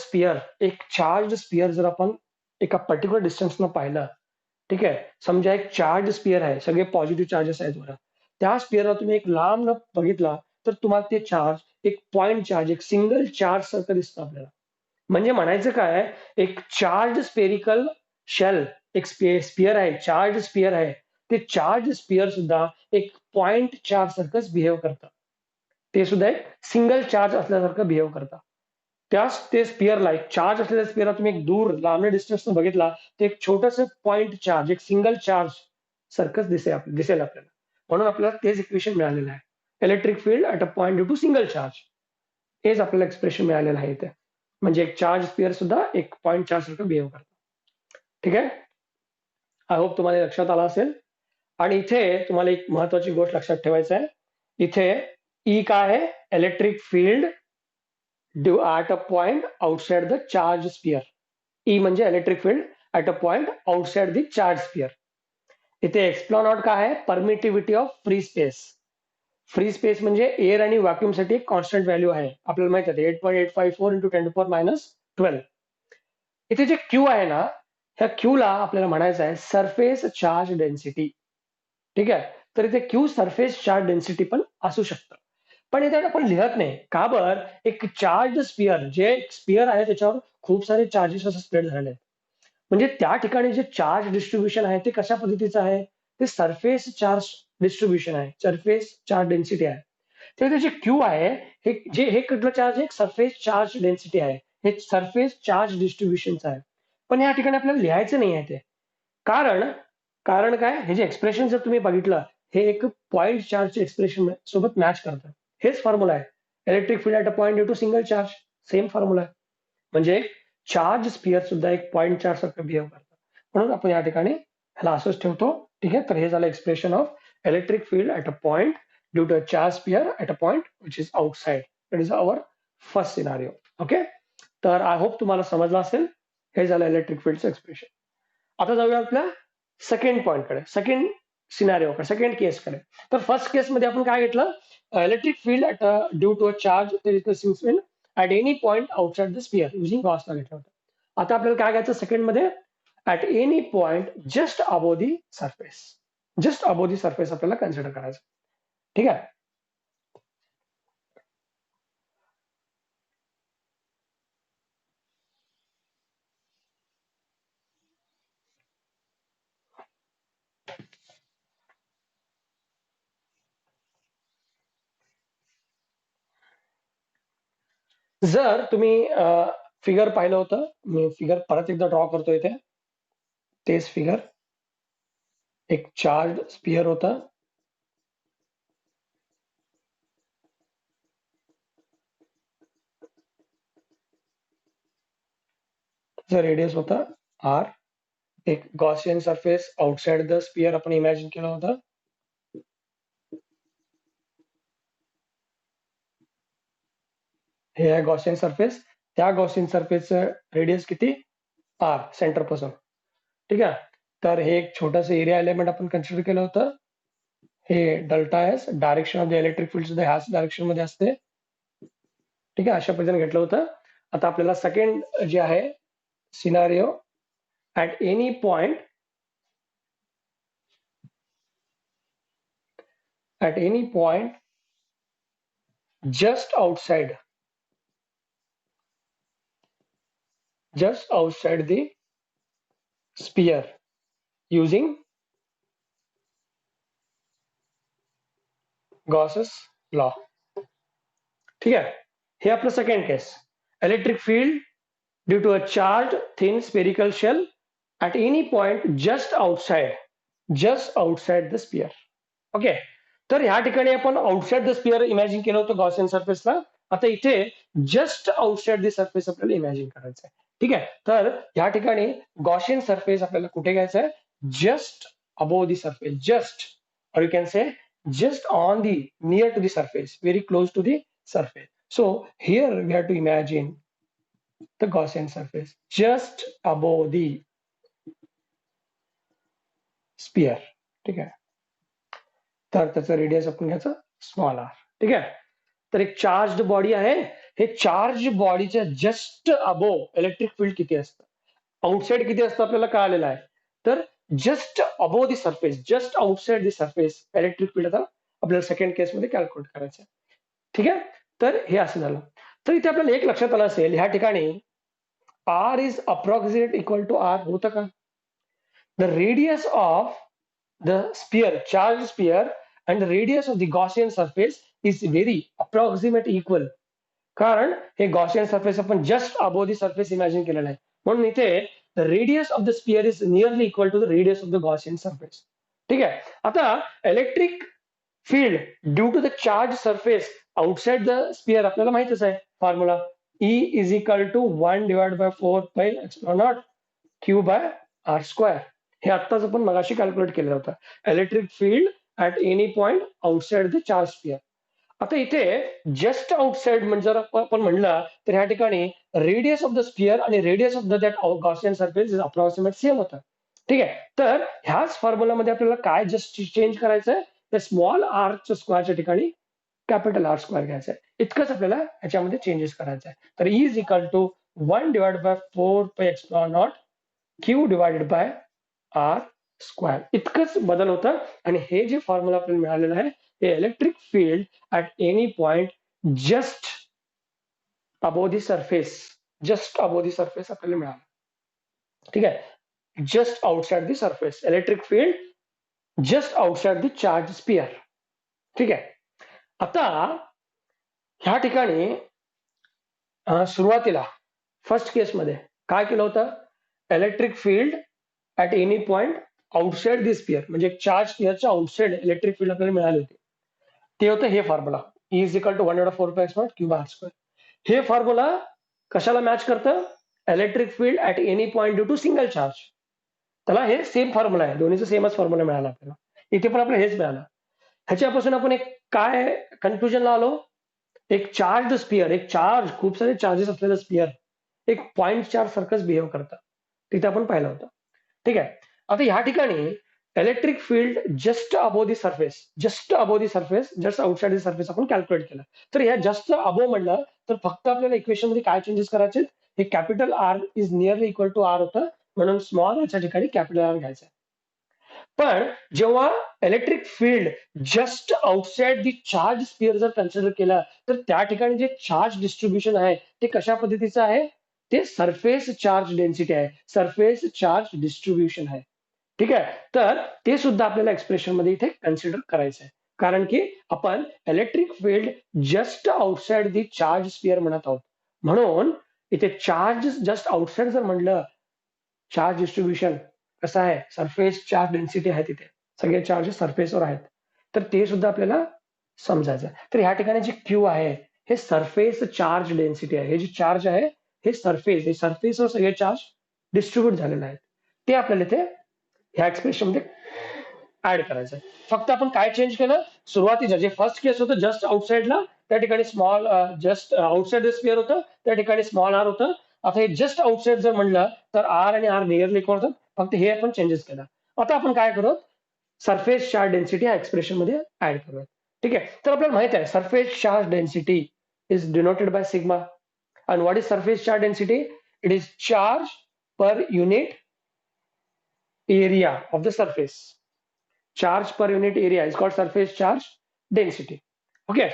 स्पियर जर आपण एका पर्टिक्युलर डिस्टन्सनं पाहिलं, ठीक आहे, समजा एक चार्ज स्पियर आहे, सगळे पॉझिटिव्ह चार्जेस आहेत बघा, त्या स्पियरला तुम्ही एक लांब बघितला तर तुम्हाला ते चार्ज एक पॉइंट चार्ज, एक सिंगल चार्ज सारखं दिसतं आपल्याला. म्हणजे म्हणायचं काय, एक चार्ज स्पेरिकल शेल, एक स्पियर आहे, चार्ज स्पियर आहे, ते चार्ज स्पियर सुद्धा एक पॉइंट चार्ज सारखंच बिहेव करतं. ते सुद्धा एक सिंगल चार्ज असल्यासारखं बिहेव करतात. त्याच ते स्पियरला, एक चार्ज असलेल्या स्पियरला तुम्ही एक दूर लांब डिस्टन्स बघितला तर एक छोटस पॉइंट चार्ज, एक सिंगल चार्ज सारखंच दिसेल आपल्याला. म्हणून आपल्याला तेच इक्वेशन मिळालेलं आहे, electric field at a point due to single charge. हेच आपल्याला एक्सप्रेशन मिळालेलं आहे इथे. म्हणजे एक चार्ज स्पियर सुद्धा एक पॉइंट चार्ज सारखं बिहेव करतो. ठीक आहे. आय होप तुम्हाला लक्षात आला असेल. आणि इथे तुम्हाला एक महत्वाची गोष्ट लक्षात ठेवायचं आहे, इथे ई काय आहे, electric field at a point outside the charge sphere. E म्हणजे electric field at a point outside the charge sphere. इथे एक्सप्लॉर नॉट काय आहे, permittivity of free space. Free space म्हणजे एअर आणि व्हॅक्युम साठी एक कॉन्स्टंट व्हॅल्यू आहे, आपल्याला माहिती आहे 8.854 इंटू 10⁻12. इथे जे क्यू आहे ना, ह्या क्यू ला आपल्याला म्हणायचं आहे सरफेस चार्ज डेन्सिटी. ठीक आहे. तर इथे क्यू सरफेस चार्ज डेन्सिटी पण असू शकतं, पण इथे आपण लिहत नाही का बरं, एक चार्ज स्पियर, जे स्पियर आहे त्याच्यावर खूप सारे चार्जेस असं स्प्रेड झालेले आहेत. म्हणजे त्या ठिकाणी जे चार्ज डिस्ट्रीब्युशन आहे ते कशा पद्धतीचं आहे, ते सरफेस चार्ज डिस्ट्रीब्युशन आहे, सरफेस चार्ज डेन्सिटी आहे. तर जे क्यू आहे, हे कुठलं चार्ज आहे, सरफेस चार्ज डेन्सिटी आहे, हे सरफेस चार्ज डिस्ट्रीब्युशनचं आहे. पण या ठिकाणी आपल्याला लिहायचं नाही आहे ते. कारण कारण काय, हे जे एक्सप्रेशन जर तुम्ही बघितलं, हे एक पॉइंट चार्जचे एक्सप्रेशन सोबत मॅच करतं. हेच फॉर्म्युला आहे, electric field at a point due to single charge. Same formula आहे. म्हणजे चार्ज स्पियर सुद्धा एक पॉइंट चार्ज सारखं बिहेव करतं, म्हणून आपण या ठिकाणी ह्याला असंच ठेवतो. ठीक आहे. तर हे झालं expression of electric field at a point due to charge sphere at a point which is outside. That is our first scenario. Okay. तर आय होप तुम्हाला समजलं असेल. हे झालं इलेक्ट्रिक फील्डचं एक्सप्रेशन. आता जाऊया आपल्या सेकंड पॉइंटकडे, सेकंड सिनारिओकडे, सेकंड केसकडे. तर फर्स्ट केसमध्ये आपण काय घेतलं, electric field at due to a charge at any point outside the sphere using Gauss law घेतलं होतं. आता आपल्याला काय घ्यायचं सेकंड मध्ये, at any point just above the surface. Just above the surface आपल्याला कन्सिडर करायचं. ठीक आहे. जर तुम्ही फिगर पाहिलं होतं, मी फिगर परत एकदा ड्रॉ करतो इथे, तेच फिगर, एक चार्ज स्पियर होता, रेडियस होता आर, एक Gaussian surface outside the sphere आपण इमॅजिन केलं होतं. हे आहे गॉसियन सरफेस, त्या गॉसियन सरफेसचं रेडियस किती, आर, सेंटर पासून. ठीक आहे. तर हे एक छोटंसं एरिया एलिमेंट आपण कन्सिडर केलं होतं. हे delta S, direction of the electric field सुद्धा ह्याच डायरेक्शन मध्ये असते. ठीक आहे, अशा पद्धतीने घेतलं होतं. आता आपल्याला सेकंड जे आहे scenario, at any point just outside the sphere using Gauss's law. ठीक आहे, हे आपलं second case. Electric field due to a charge thin spherical shell at any point just outside the sphere. Okay, तर ह्या ठिकाणी आपण आउटसाइड द स्पियर इमॅजिन केलं होतं गॉसियन सरफेसला. आता इथे जस्ट आउटसाइड द सरफेस आपल्याला इमॅजिन करायचं आहे. ठीक आहे, तर ह्या ठिकाणी गॉसियन सरफेस आपल्याला कुठे घ्यायचं आहे? Just above the surface, just, or you can say just on the, near to the surface, very close to the surface. So here we have to imagine the Gaussian surface just above the sphere. ठीक आहे, तर त्याचं रेडियस आपण घ्यायचं स्मॉल आर. ठीक आहे, तर एक चार्ज बॉडी आहे. हे चार्ज बॉडीच्या जस्ट अबो इलेक्ट्रिक फील्ड किती असतं, आउटसाइड किती असतं आपल्याला कळालेलं आहे. तर just above the surface, just outside the surface electric field आता आपल्याला सेकंड केस मध्ये कॅल्क्युलेट करायचं आहे. ठीक आहे, तर हे असं झालं. तर इथे आपल्याला एक लक्षात आलं असेल, ह्या ठिकाणी R is approximate equal to R होतं का? The radius of the sphere, charged sphere, and the radius of the Gaussian surface is very approximate equal. कारण हे गॉसियन सरफेस आपण just above the surface imagine केलेलं आहे, म्हणून इथे the radius of the sphere is nearly equal to the radius of the Gaussian surface. ठीक आहे, आता electric field due to the charge surface outside the sphere आपल्याला माहितच आहे formula, E is equal to 1/4πε0 Q by R square. हे आत्ताच आपण मगाशी कॅल्क्युलेट केलं होतं. Electric field at any point outside the charge sphere. आता इथे जस्ट आउटसाइड म्हणजे जर आपण म्हणलं तर ह्या ठिकाणी रेडियस ऑफ द स्पियर आणि radius of the that Gaussian surface is approximate same होतं. ठीक आहे, तर ह्याच फॉर्म्युलामध्ये आपल्याला काय जस्ट चेंज करायचंय, त्या स्मॉल आरच्या स्क्वेअरच्या ठिकाणी कॅपिटल आर स्क्वेअर घ्यायचं आहे. इतकंच आपल्याला ह्याच्यामध्ये चेंजेस करायचं आहे. तर E is equal to 1/4πε0 Q divided by R square, इतकंच बदल होतं. आणि हे जे फॉर्म्युला आपल्याला मिळालेलं आहे हे electric field at any point just above the surface, just above the surface आपल्याला मिळालं. ठीक आहे, just outside the surface, electric field just outside the charge sphere. ठीक आहे, आता ह्या ठिकाणी सुरुवातीला फर्स्ट केस मध्ये काय केलं होतं, electric field at any point outside the sphere, म्हणजे चार्ज स्पियरच्या आउटसाइड इलेक्ट्रिक फील्ड आपल्याला मिळाले होते. ते होतं हे formula, E is equal to 1/4πε0 Q by R square. हे फॉर्म्युला कशाला मॅच करतं, electric field at any point due to single charge. त्याला हे सेम फॉर्म्युला आहे, दोन्हीचं सेमच फॉर्म्युला मिळाला आपल्याला. इथे पण आपल्याला हेच मिळालं. ह्याच्यापासून आपण एक काय कन्क्लुजनला आलो, एक चार्ज स्पियर, एक चार्ज, खूप सारे चार्जेस असलेलं स्पियर एक पॉइंट चार्ज सारखंच बिहेव करतं, तिथे आपण पाहिलं होतं. ठीक आहे, आता ह्या ठिकाणी electric field just above the surface, just above the surface, just outside the surface आपण कॅल्क्युलेट केलं. तर ह्या जस्ट अबोव म्हणलं तर फक्त आपल्याला इक्वेशन मध्ये काय चेंजेस करायचे, हे capital R is nearly equal to R होतं, म्हणून स्मॉल याच्या ठिकाणी कॅपिटल आर घ्यायचं. पण जेव्हा electric field just outside the charge sphere जर कन्सिडर केला तर त्या ठिकाणी जे चार्ज डिस्ट्रीब्युशन आहे ते कशा पद्धतीचं आहे, ते सरफेस चार्ज डेन्सिटी आहे, सरफेस चार्ज डिस्ट्रीब्युशन आहे. ठीक आहे, तर ते सुद्धा आपल्याला एक्सप्रेशन मध्ये इथे कन्सिडर करायचं आहे, कारण की आपण electric field just outside the charge sphere म्हणत आहोत. म्हणून इथे चार्ज जस्ट आउटसाइड जर म्हणलं, चार्ज डिस्ट्रीब्युशन कसं आहे, सरफेस चार्ज डेन्सिटी आहे, तिथे सगळे चार्जेस सरफेसवर आहेत, तर ते सुद्धा आपल्याला समजायचं. तर ह्या ठिकाणी जे क्यू आहे हे सरफेस चार्ज डेन्सिटी आहे. हे जे चार्ज आहे हे सरफेस, हे सरफेसवर सगळे चार्ज डिस्ट्रीब्यूट झालेले आहेत, ते आपल्याला इथे ह्या एक्सप्रेशन मध्ये ऍड करायचं आहे. फक्त आपण काय चेंज केलं, सुरुवातीचं जे फर्स्ट केस होतं जस्ट आउटसाइडला, त्या ठिकाणी small, just outside the sphere होतं, त्या ठिकाणी स्मॉल आर होतं. आता हे जस्ट आउटसाइड जर म्हणलं तर आर आणि आर नियरली इक्वल होतात, फक्त हे आपण चेंजेस केला. आता आपण काय करू, सरफेस चार्ज डेन्सिटी ह्या एक्सप्रेशन मध्ये ऍड करूया. ठीक आहे, तर आपल्याला माहित आहे surface charge density is denoted by sigma. And what is surface charge density? It is charge per unit area of the surface. Charge per unit area is called surface charge density. Okay,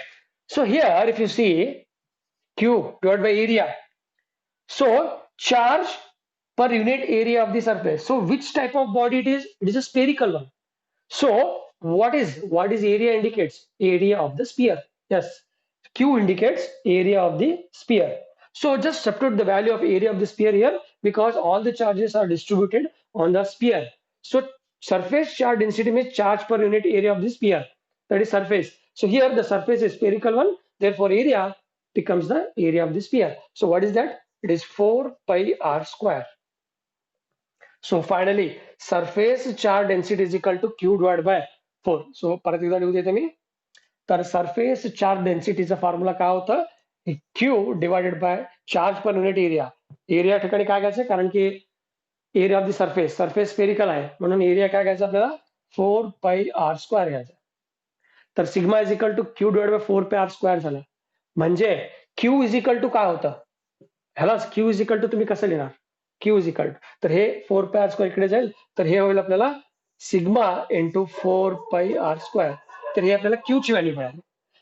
so here if you see Q divided by area, so charge per unit area of the surface. So which type of body it is? It is a spherical one. So what is area indicates? Area of the sphere. Yes, Q indicates area of the sphere. So just substitute the value of area of the sphere here because all the charges are distributed on the sphere. So surface charge density means charge per unit area of the sphere. That is surface. So here the surface is spherical one. Therefore area becomes the area of the sphere. So what is that? It is 4 pi r square. So finally surface charge density is equal to Q divided by 4. So परत एकदा लिहू देते मी. तर सरफेस चार्ज डेन्सिटीचा फॉर्म्युला काय होतं, Q divided by charge per unit area. Area ठिकाणी काय घ्यायचं, कारण की area of the surface spherical आहे म्हणून एरिया काय घ्यायचा आपल्याला 4 पाई आर स्क्वेअर घ्यायचा. तर sigma is equal to Q divide by 4 pi R square झालं. म्हणजे क्यू इज इक्वल टू काय होतं, ह्याला क्यू इज इक्वल टू तुम्ही कसं लिहिणार, क्यू इज इक्वल टू, तर हे 4 पाई आर स्क्वेअर इकडे जाईल तर हे होईल आपल्याला sigma into 4 pi R square. तर हे आपल्याला क्यू ची व्हॅल्यू मिळाली.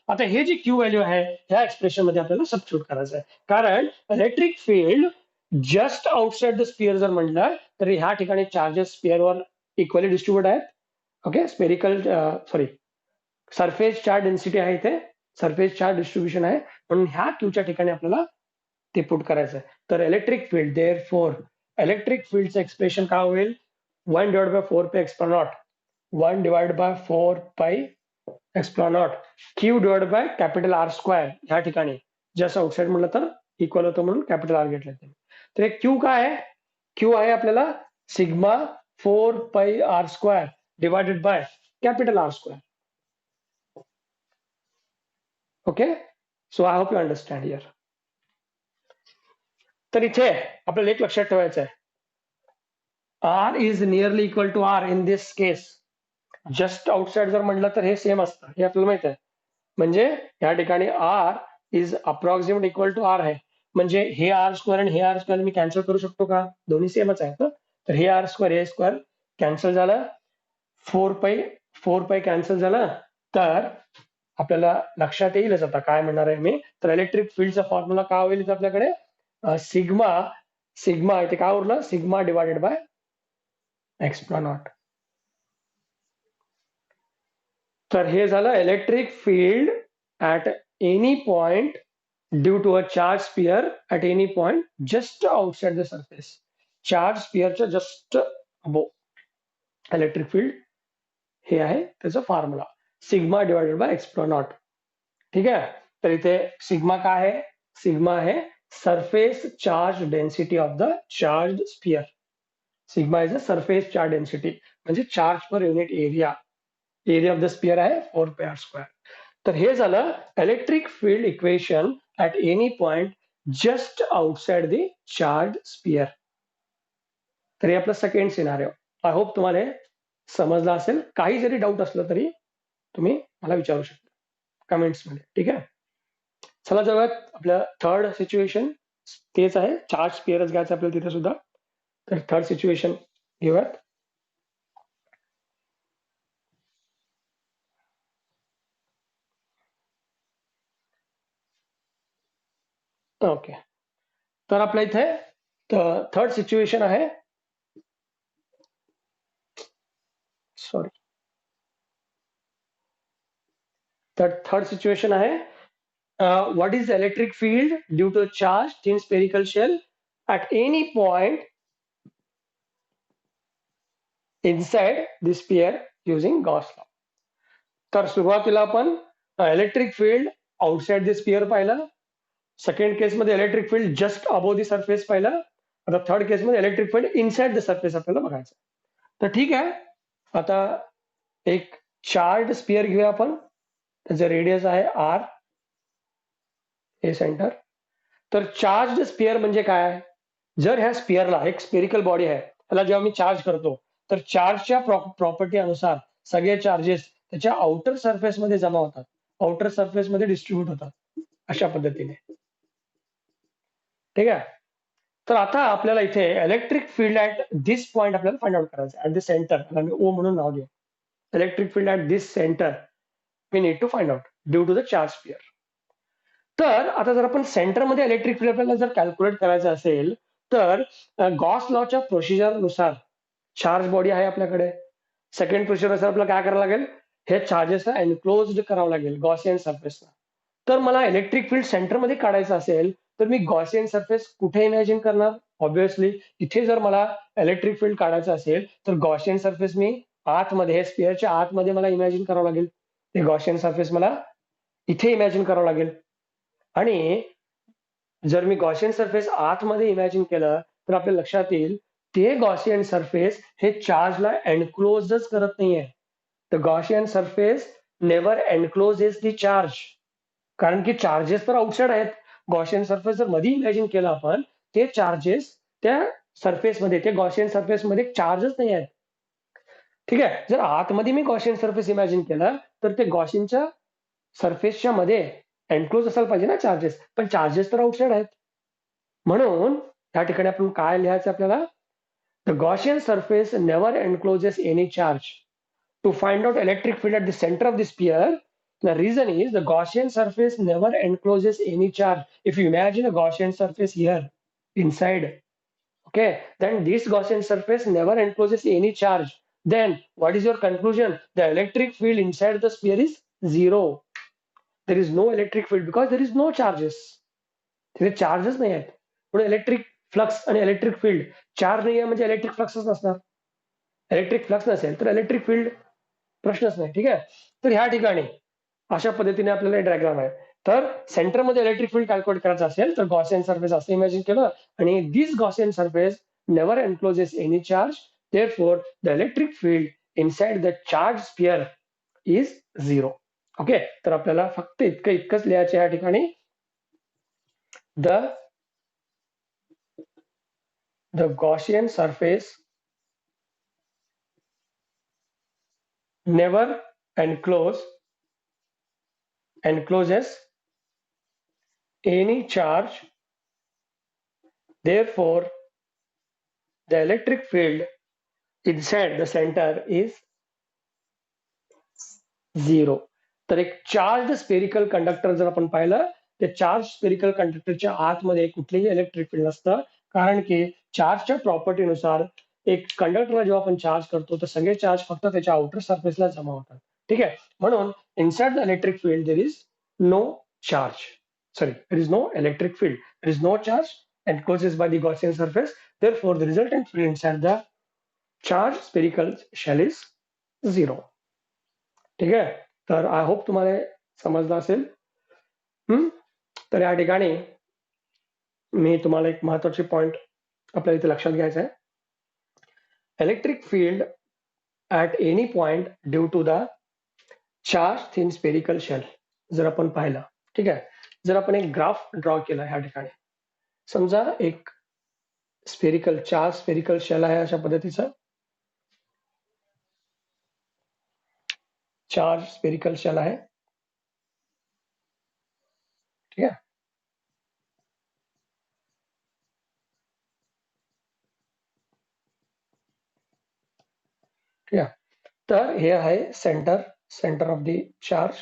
आता हे जी क्यू व्हॅल्यू आहे ह्या एक्सप्रेशन मध्ये आपल्याला सबस्टिट्यूट करायचं आहे, कारण electric field just outside the sphere जर म्हणलं तर ह्या ठिकाणी चार्जेस स्पियरवर इक्वली डिस्ट्रीब्युट आहेत. Okay, spherical surface charge density आहे, इथे सरफेस चार्ज डिस्ट्रीब्युशन आहे म्हणून ह्या क्यूच्या ठिकाणी आपल्याला ते पुट करायचं आहे. तर इलेक्ट्रिक फील्ड देअरफॉर इलेक्ट्रिक फील्डचं एक्सप्रेशन काय होईल, 1 divide by 4 pi epsilon nought, 1 divide by 4 pi epsilon nought Q divide by capital R square. ह्या ठिकाणी जस्ट आउटसाइड म्हटलं तर इक्वल होतं म्हणून कॅपिटल आर घेतलं. तर क्यू काय आहे, क्यू आहे आपल्याला sigma 4 pi R square divided by capital R square. Okay, so I hope you understand here. तर इथे आपल्याला एक लक्षात ठेवायचं आहे, R is nearly equal to R in this case. Just outside जर म्हटलं तर हे सेम असतं, हे आपल्याला माहित आहे. म्हणजे या ठिकाणी R is approximate equal to R आहे, म्हणजे हे आर स्क्वेअर आणि हे आर स्क्वेअर मी कॅन्सल करू शकतो का, दोन्ही सेमच आहेत. तर हे आर स्क्वेअर हे स्क्वेअर कॅन्सल झालं, 4 पाई कॅन्सल झालं. तर आपल्याला लक्षात येईलच आता काय म्हणणार आहे मी. तर इलेक्ट्रिक फील्डचा फॉर्म्युला काय होईल आपल्याकडे, सिग्मा इथे काय उरलं, sigma divided by epsilon nought. तर हे झालं electric field at any point due to a charge sphere at any point just outside the surface. Charge स्पियरच्या जस्ट अबो इलेक्ट्रिक फील्ड हे आहे त्याचा formula, sigma divided by epsilon nought. ठीक आहे, तर इथे सिग्मा काय आहे, सिग्मा आहे surface charge density of the charge sphere. Sigma is a surface charge density म्हणजे charge per unit area, area of the sphere आहे 4 पाई आर स्क्वेअर. तर हे झालं electric field equation at any point just outside the charge sphere. तर हे आपलं सेकंड सिनारिओ. आय होप तुम्हाला हे समजलं असेल. काही जरी डाऊट असलं तरी तुम्ही मला विचारू शकता कमेंट्स मध्ये. ठीक आहे, चला जाऊयात आपल्या थर्ड सिच्युएशन. तेच आहे, चार्ज स्पियरच घ्यायचं आपल्याला तिथे सुद्धा. तर थर्ड सिच्युएशन घेऊयात. ओके, तर आपल्या इथे थर्ड सिच्युएशन आहे, सॉरी, तर थर्ड सिच्युएशन आहे, what is the electric field due to charge thin spherical shell at any point inside the sphere using Gauss law. तर सुरुवातीला आपण electric field outside the sphere पाहिलं, सेकंड केस मध्ये electric field just above the surface पाहिलं, आता थर्ड केस मध्ये electric field inside the surface आपल्याला बघायचं. तर ठीक आहे, आता एक चार्ज स्पियर घेऊया आपण, त्याचं रेडियस आहे आर, हे सेंटर. तर चार्ज स्पियर म्हणजे काय, जर ह्या स्पियरला एक स्पेरिकल बॉडी आहे, त्याला जेव्हा मी चार्ज करतो तर चार्जच्या प्रॉपर्टी अनुसार सगळे चार्जेस त्याच्या आउटर सरफेस मध्ये जमा होतात, आउटर सरफेस मध्ये डिस्ट्रीब्यूट होतात अशा पद्धतीने. ठीक आहे. तर आता आपल्याला इथे electric field at this point आपल्याला फाइंड आउट करायचं आहे. ऍट द सेंटर, मी ओ म्हणून नाव देऊ. Electric field at this centre we need to find out due to the charge sphere. तर आता जर आपण सेंटरमध्ये इलेक्ट्रिक फील्ड आपल्याला जर कॅल्क्युलेट करायचं असेल तर गॉस लॉच्या प्रोसिजरनुसार चार्ज बॉडी आहे आपल्याकडे. सेकंड प्रोसिजरनुसार आपल्याला काय करावं लागेल, हे चार्जेसला एनक्लोज्ड करावं लागेल गॉसियन सरफेसला. तर मला इलेक्ट्रिक फील्ड सेंटरमध्ये काढायचं असेल तर मी गॉसियन सरफेस कुठे इमॅजिन करणार? ऑब्व्हियसली इथे जर मला इलेक्ट्रिक फील्ड काढायचं असेल तर गॉसियन सरफेस मी आतमध्ये, हे स्पिअरच्या आतमध्ये मला इमॅजिन करावं लागेल. ते गॉसियन सरफेस मला इथे इमॅजिन करावं लागेल. आणि जर मी गॉसियन सरफेस आतमध्ये इमॅजिन केलं तर आपल्या लक्षात येईल ते गॉसियन सरफेस हे चार्जला एनक्लोजच करत नाहीये. The Gaussian surface never encloses the charge. कारण की चार्जेस तर आउटसाइड आहेत. गॉसियन सरफेस जर मध्ये इमॅजिन केलं आपण, ते चार्जेस त्या सरफेसमध्ये, ते गॉसियन सरफेसमध्ये चार्जच नाही आहेत. ठीक आहे. जर आतमध्ये मी गॉसियन सरफेस इमॅजिन केलं तर ते गॉसियनच्या सरफेसच्या मध्ये एनक्लोज असायला पाहिजे ना चार्जेस, पण चार्जेस तर आउटसाइड आहेत. म्हणून या ठिकाणी आपण काय लिहायचं आपल्याला, the Gaussian surface never encloses any charge. To find out electric field at the centre of the sphere, the reason is the Gaussian surface never encloses any charge. If you imagine a Gaussian surface here inside, okay, then this Gaussian surface never encloses any charge. Then what is your conclusion? The electric field inside the sphere is zero. There is no electric field because there is no charges. तिथे चार्जेस नाही आहेत. पुढे इलेक्ट्रिक फ्लक्स आणि इलेक्ट्रिक फील्ड, चार्ज नाही आहे म्हणजे इलेक्ट्रिक फ्लक्सच नसणार. इलेक्ट्रिक फ्लक्स नसेल तर इलेक्ट्रिक फील्ड प्रश्नच नाही. ठीक आहे. तर ह्या ठिकाणी अशा पद्धतीने आपल्याला डायग्राम आहे. तर सेंटरमध्ये इलेक्ट्रिक फील्ड कॅल्क्युलेट करायचं असेल तर गॉसियन सरफेस असं इमॅजिन केलं आणि this Gaussian surface never encloses any charge, therefore the electric field inside the charge sphere is zero. Okay. तर आपल्याला फक्त इतकंच लिहायचं या ठिकाणी, the Gaussian surface never encloses any charge, therefore the electric field inside the center is zero. तर एक चार्ज स्पेरिकल कंडक्टर जर आपण पाहिलं, ते चार्ज स्पेरिकल कंडक्टरच्या आतमध्ये कुठलेही इलेक्ट्रिक फील्ड नसतं, कारण की चार्जच्या प्रॉपर्टीनुसार एक कंडक्टरला जेव्हा आपण चार्ज करतो तर सगळे चार्ज फक्त त्याच्या आउटर सरफेसला जमा होतात. ठीक आहे. म्हणून inside the electric field there is no charge, there is no electric field, there is no charge encloses by the Gaussian surface, therefore the resultant field inside the charged spherical shell is zero. ठीक आहे. तर आय होप तुम्हाला समजलं असेल. तर या ठिकाणी मी तुम्हाला एक महत्वाची पॉइंट आपल्याला इथे लक्षात घ्यायचा आहे. Electric field at any point due to the charge thin spherical shell जर आपण पाहिलं, ठीक आहे, जर आपण एक ग्राफ ड्रॉ केला ह्या ठिकाणी, समजा एक चार्ज स्पेरिकल शेल आहे अशा पद्धतीचं, चार्ज स्पेरिकल शेल आहे. ठीक आहे. ठीक आहे. तर हे आहे सेंटर ऑफ द चार्ज.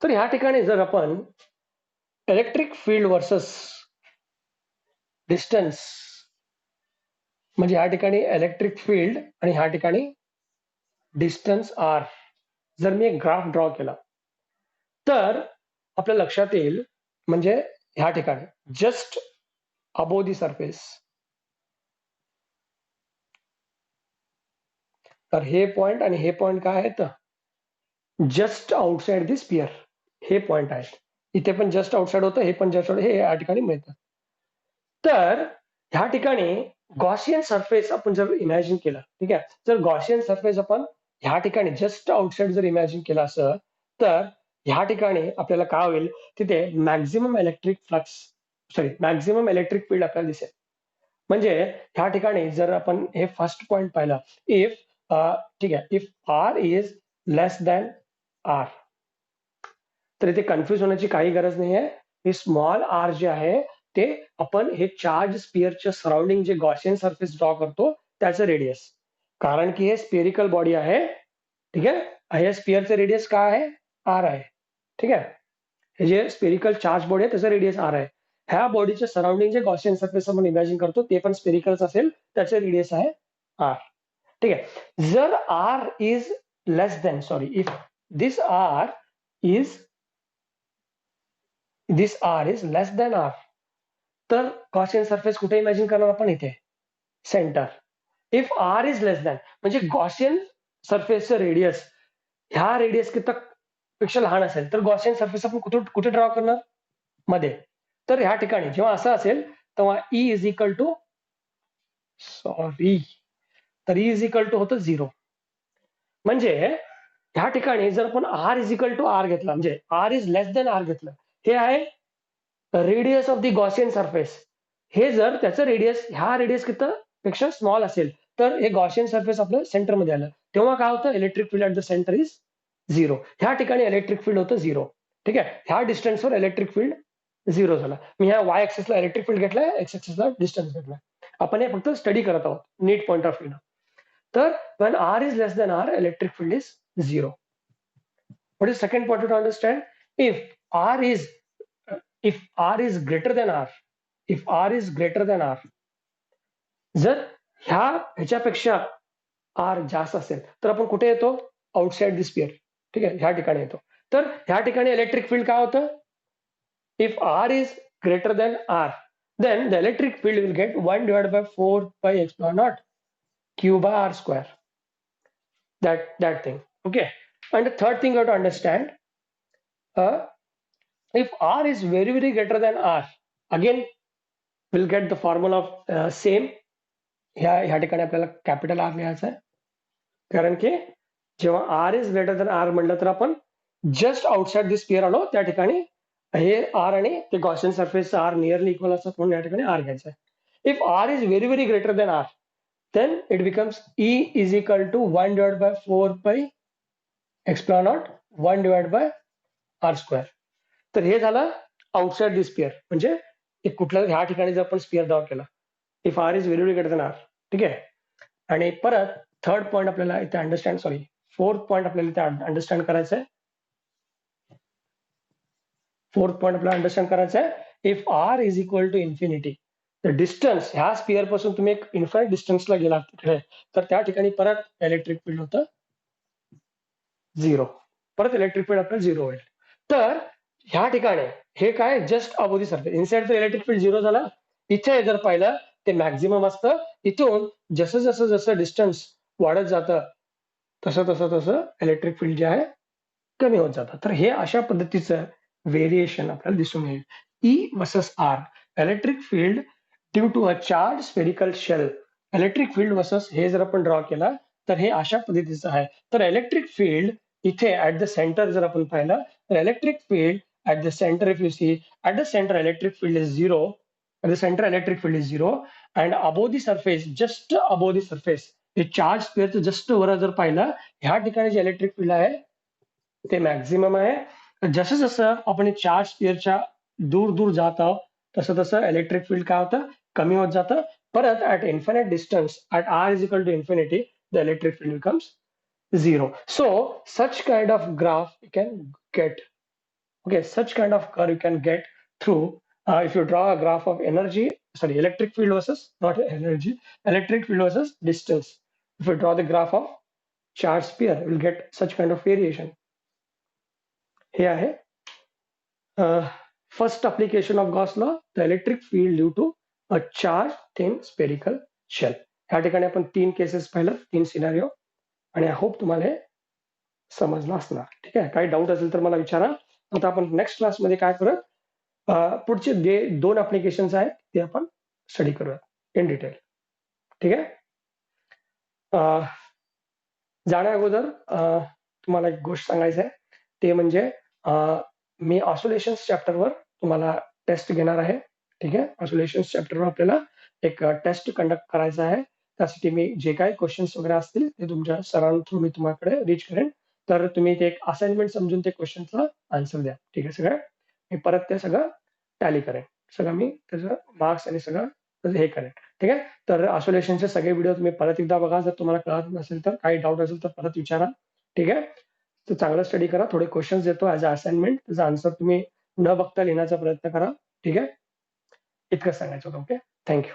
तर ह्या ठिकाणी जर आपण इलेक्ट्रिक फील्ड वर्सेस डिस्टन्स, म्हणजे ह्या ठिकाणी इलेक्ट्रिक फील्ड आणि ह्या ठिकाणी डिस्टन्स आर, जर मी एक ग्राफ ड्रॉ केला तर आपल्या लक्षात येईल, म्हणजे ह्या ठिकाणी जस्ट अबोव दी सरफेस, तर हे पॉइंट आणि हे पॉइंट काय आहेत, जस्ट आउटसाइड दी स्पियर हे पॉइंट आहेत. इथे पण जस्ट आउटसाइड होतं, हे पण जस्ट हे या ठिकाणी मिळतं. तर ह्या ठिकाणी गॉसियन सरफेस आपण जर इमॅजिन केलं, ठीक आहे, जर गॉसियन सरफेस आपण ह्या ठिकाणी जस्ट आउटसाइड जर इमॅजिन केलं असं, तर ह्या ठिकाणी आपल्याला काय होईल, तिथे मॅक्झिमम इलेक्ट्रिक फील्ड आपल्याला दिसेल. म्हणजे ह्या ठिकाणी जर आपण हे फर्स्ट पॉइंट पाहिलं, इफ ठीक आहे, if R is less than R, तर इथे कन्फ्युज होण्याची काही गरज नाही आहे. हे स्मॉल आर जे आहे ते आपण हे चार्ज स्पिअरच्या सराउंडिंग जे गॉसियन सरफेस ड्रॉ करतो त्याचं रेडियस, कारण की हे स्पेरिकल बॉडी आहे. ठीक आहे, हे स्पिअरचं रेडियस काय आहे? आर आहे. ठीक आहे, हे जे स्पेरिकल चार्ज बॉडी आहे त्याचं रेडियस आर आहे. ह्या बॉडीच्या सराउंडिंग जे गॉसियन सरफेस आपण इमॅजिन करतो ते पण स्पेरिकलच असेल, त्याचे रेडियस आहे आर. ठीक आहे, जर R is less than, sorry, if this R is less than R, तर गॉसियन सरफेस कुठे इमॅजिन करणार आपण? इथे centre. If R is less than म्हणजे गॉसियन सरफेसचं रेडियस ह्या रेडियस किती पेक्षा लहान असेल तर गॉसियन सरफेस आपण कुठे कुठे ड्रॉ करणार? मध्ये. तर ह्या ठिकाणी जेव्हा असं असेल तेव्हा E is equal to, sorry, तर ई इज इक्वल टू होतं 0. म्हणजे ह्या ठिकाणी जर आपण R is equal to R घेतला, म्हणजे R is less than R घेतलं, हे आहे radius of the Gaussian surface. हे जर त्याचं रेडियस ह्या रेडियस किती पेक्षा स्मॉल असेल तर हे गॉसियन सरफेस आपलं सेंटरमध्ये आलं, तेव्हा काय होतं? Electric field at the centre is 0. ह्या ठिकाणी इलेक्ट्रिक फील्ड होतं 0. ठीक आहे, ह्या डिस्टन्सवर इलेक्ट्रिक फील्ड 0 झाला. मी ह्या वाय ऍक्सिसला इलेक्ट्रिक फील्ड घेतलाय, एक्स ऍक्सिसला डिस्टन्स घेतलाय. आपण हे फक्त स्टडी करत आहोत नीट पॉइंट ऑफ व्ह्यू. तर when r is less than r, electric field is 0. What is second point to understand? If r is greater than r, if r is greater than r, जर ह्याच्यापेक्षा r जास्त असेल तर आपण कुठे येतो? Outside the sphere. ठीक आहे, ह्या ठिकाणी येतो. तर ह्या ठिकाणी इलेक्ट्रिक फील्ड काय होतं? If r is greater than r, then the electric field will get 1 divided by 4 pi epsilon naught q by r square. That thing. Okay. And the third thing you have to understand, if r is very very greater than r, again we'll get the formula of same. ह्या ठिकाणी आपल्याला कॅपिटल आर लिहायचं आहे, कारण की जेव्हा R is greater than R म्हटलं तर आपण जस्ट आउटसाइड द स्पिअर आलो, त्या ठिकाणी हे आर आणि ते Gaussian surface R nearly equal असतात म्हणून या ठिकाणी आर घ्यायचं आहे. If R is very very greater than R, then it becomes E is equal to 1 divided by 4 pi epsilon naught 1 divided by r square. तर हे झालं आउटसाइड द स्पिअर, म्हणजे कुठल्या ह्या ठिकाणी जर आपण स्पिअर ड्रॉ केला, if R is very greater than R. ठीक आहे, आणि परत थर्ड पॉइंट आपल्याला इथे अंडरस्टँड, सॉरी, फोर्थ पॉइंट आपल्याला इथे अंडरस्टँड करायचं आहे. फोर्थ पॉइंट आपल्याला अंडरस्टँड करायचं आहे. If R is equal to infinity, तर डिस्टन्स ह्या स्पिअर पासून तुम्ही एक इन्फाइट डिस्टन्सला गेला तिकडे, तर त्या ठिकाणी परत इलेक्ट्रिक फील्ड होतं 0. परत इलेक्ट्रिक फील्ड आपल्याला 0 होईल. तर ह्या ठिकाणी हे काय? Just above the surface. Inside तर इलेक्ट्रिक फील्ड 0 झाला. इथे जर पाहिलं ते मॅक्झिमम असतं. इथून जसं जसं जसं डिस्टन्स वाढत जातं तसं तसं तसं इलेक्ट्रिक फील्ड जे आहे कमी होत जातं. तर हे अशा पद्धतीचं व्हेरिएशन आपल्याला दिसून येईल. E versus R, electric field due to a charge spherical shell. Electric field versus हे जर आपण ड्रॉ केला तर हे अशा पद्धतीचं आहे. तर इलेक्ट्रिक फील्ड इथे ऍट द सेंटर जर आपण पाहिलं तर electric field at the centre, if you see at the centre electric field is 0. At the center electric field is 0 and above the surface, just above the surface, हे चार्ज स्पिअरचं जस्ट वर जर पाहिलं ह्या ठिकाणी जे इलेक्ट्रिक फील्ड आहे ते मॅक्झिमम आहे. जसं जसं आपण चार्ज स्पिअरच्या दूर दूर जात आहोत तसं तसं इलेक्ट्रिक फील्ड काय होतं? कमी होत जातं. परत at infinite distance, at R is equal to infinity, the electric field becomes 0. So such kind of graph you can get. Okay, such kind of curve you can get through if you draw a graph of energy, sorry, electric field versus, not energy, electric field versus distance. If you draw the graph of charge sphere, you will get such kind of variation. हे आहे first application of Gauss law, the electric field due to a charged thin spherical shell. ह्या ठिकाणी आपण 3 केसेस पाहिलं, 3 सिनारिओ, आणि आय होप तुम्हाला हे समजलं असणार. ठीक आहे, काही डाऊट असेल तर मला विचारा. आता आपण नेक्स्ट क्लासमध्ये काय करूया, पुढचे जे 2 ऍप्लिकेशन्स आहेत ते आपण स्टडी करूया इन डिटेल. ठीक आहे, जाण्या अगोदर तुम्हाला एक गोष्ट सांगायचं आहे, ते म्हणजे मी ऑसिलेशन्स चॅप्टरवर तुम्हाला टेस्ट घेणार आहे. ठीक आहे, ऑसिलेशन्स चॅप्टरवर आपल्याला एक टेस्ट कंडक्ट करायचा आहे. त्यासाठी मी जे काही क्वेशन्स वगैरे असतील ते तुमच्या सरांथ्रू मी तुम्हाकडे रीच करेन. तर तुम्ही ते एक असाइनमेंट समजून ते क्वेशन्सला आन्सर द्या. ठीक आहे सगळं? मी परत ते सगळं टॅली करेन. सगळं मी त्याचं मार्क्स आणि सगळं त्याचं हे करेन. ठीक आहे? तर आयसोलेशनचे सगळे व्हिडिओ तुम्ही परत एकदा बघा. जर तुम्हाला कळत नसेल तर, काही डाउट असेल तर परत विचारा. ठीक आहे? तर चांगलं स्टडी करा. थोडे क्वेशन्स देतो ॲज अ असाइनमेंट. त्याचा आन्सर तुम्ही न बघता लिहिण्याचा प्रयत्न करा. ठीक आहे? इतकंच सांगायचं होतं. ओके. Thank you.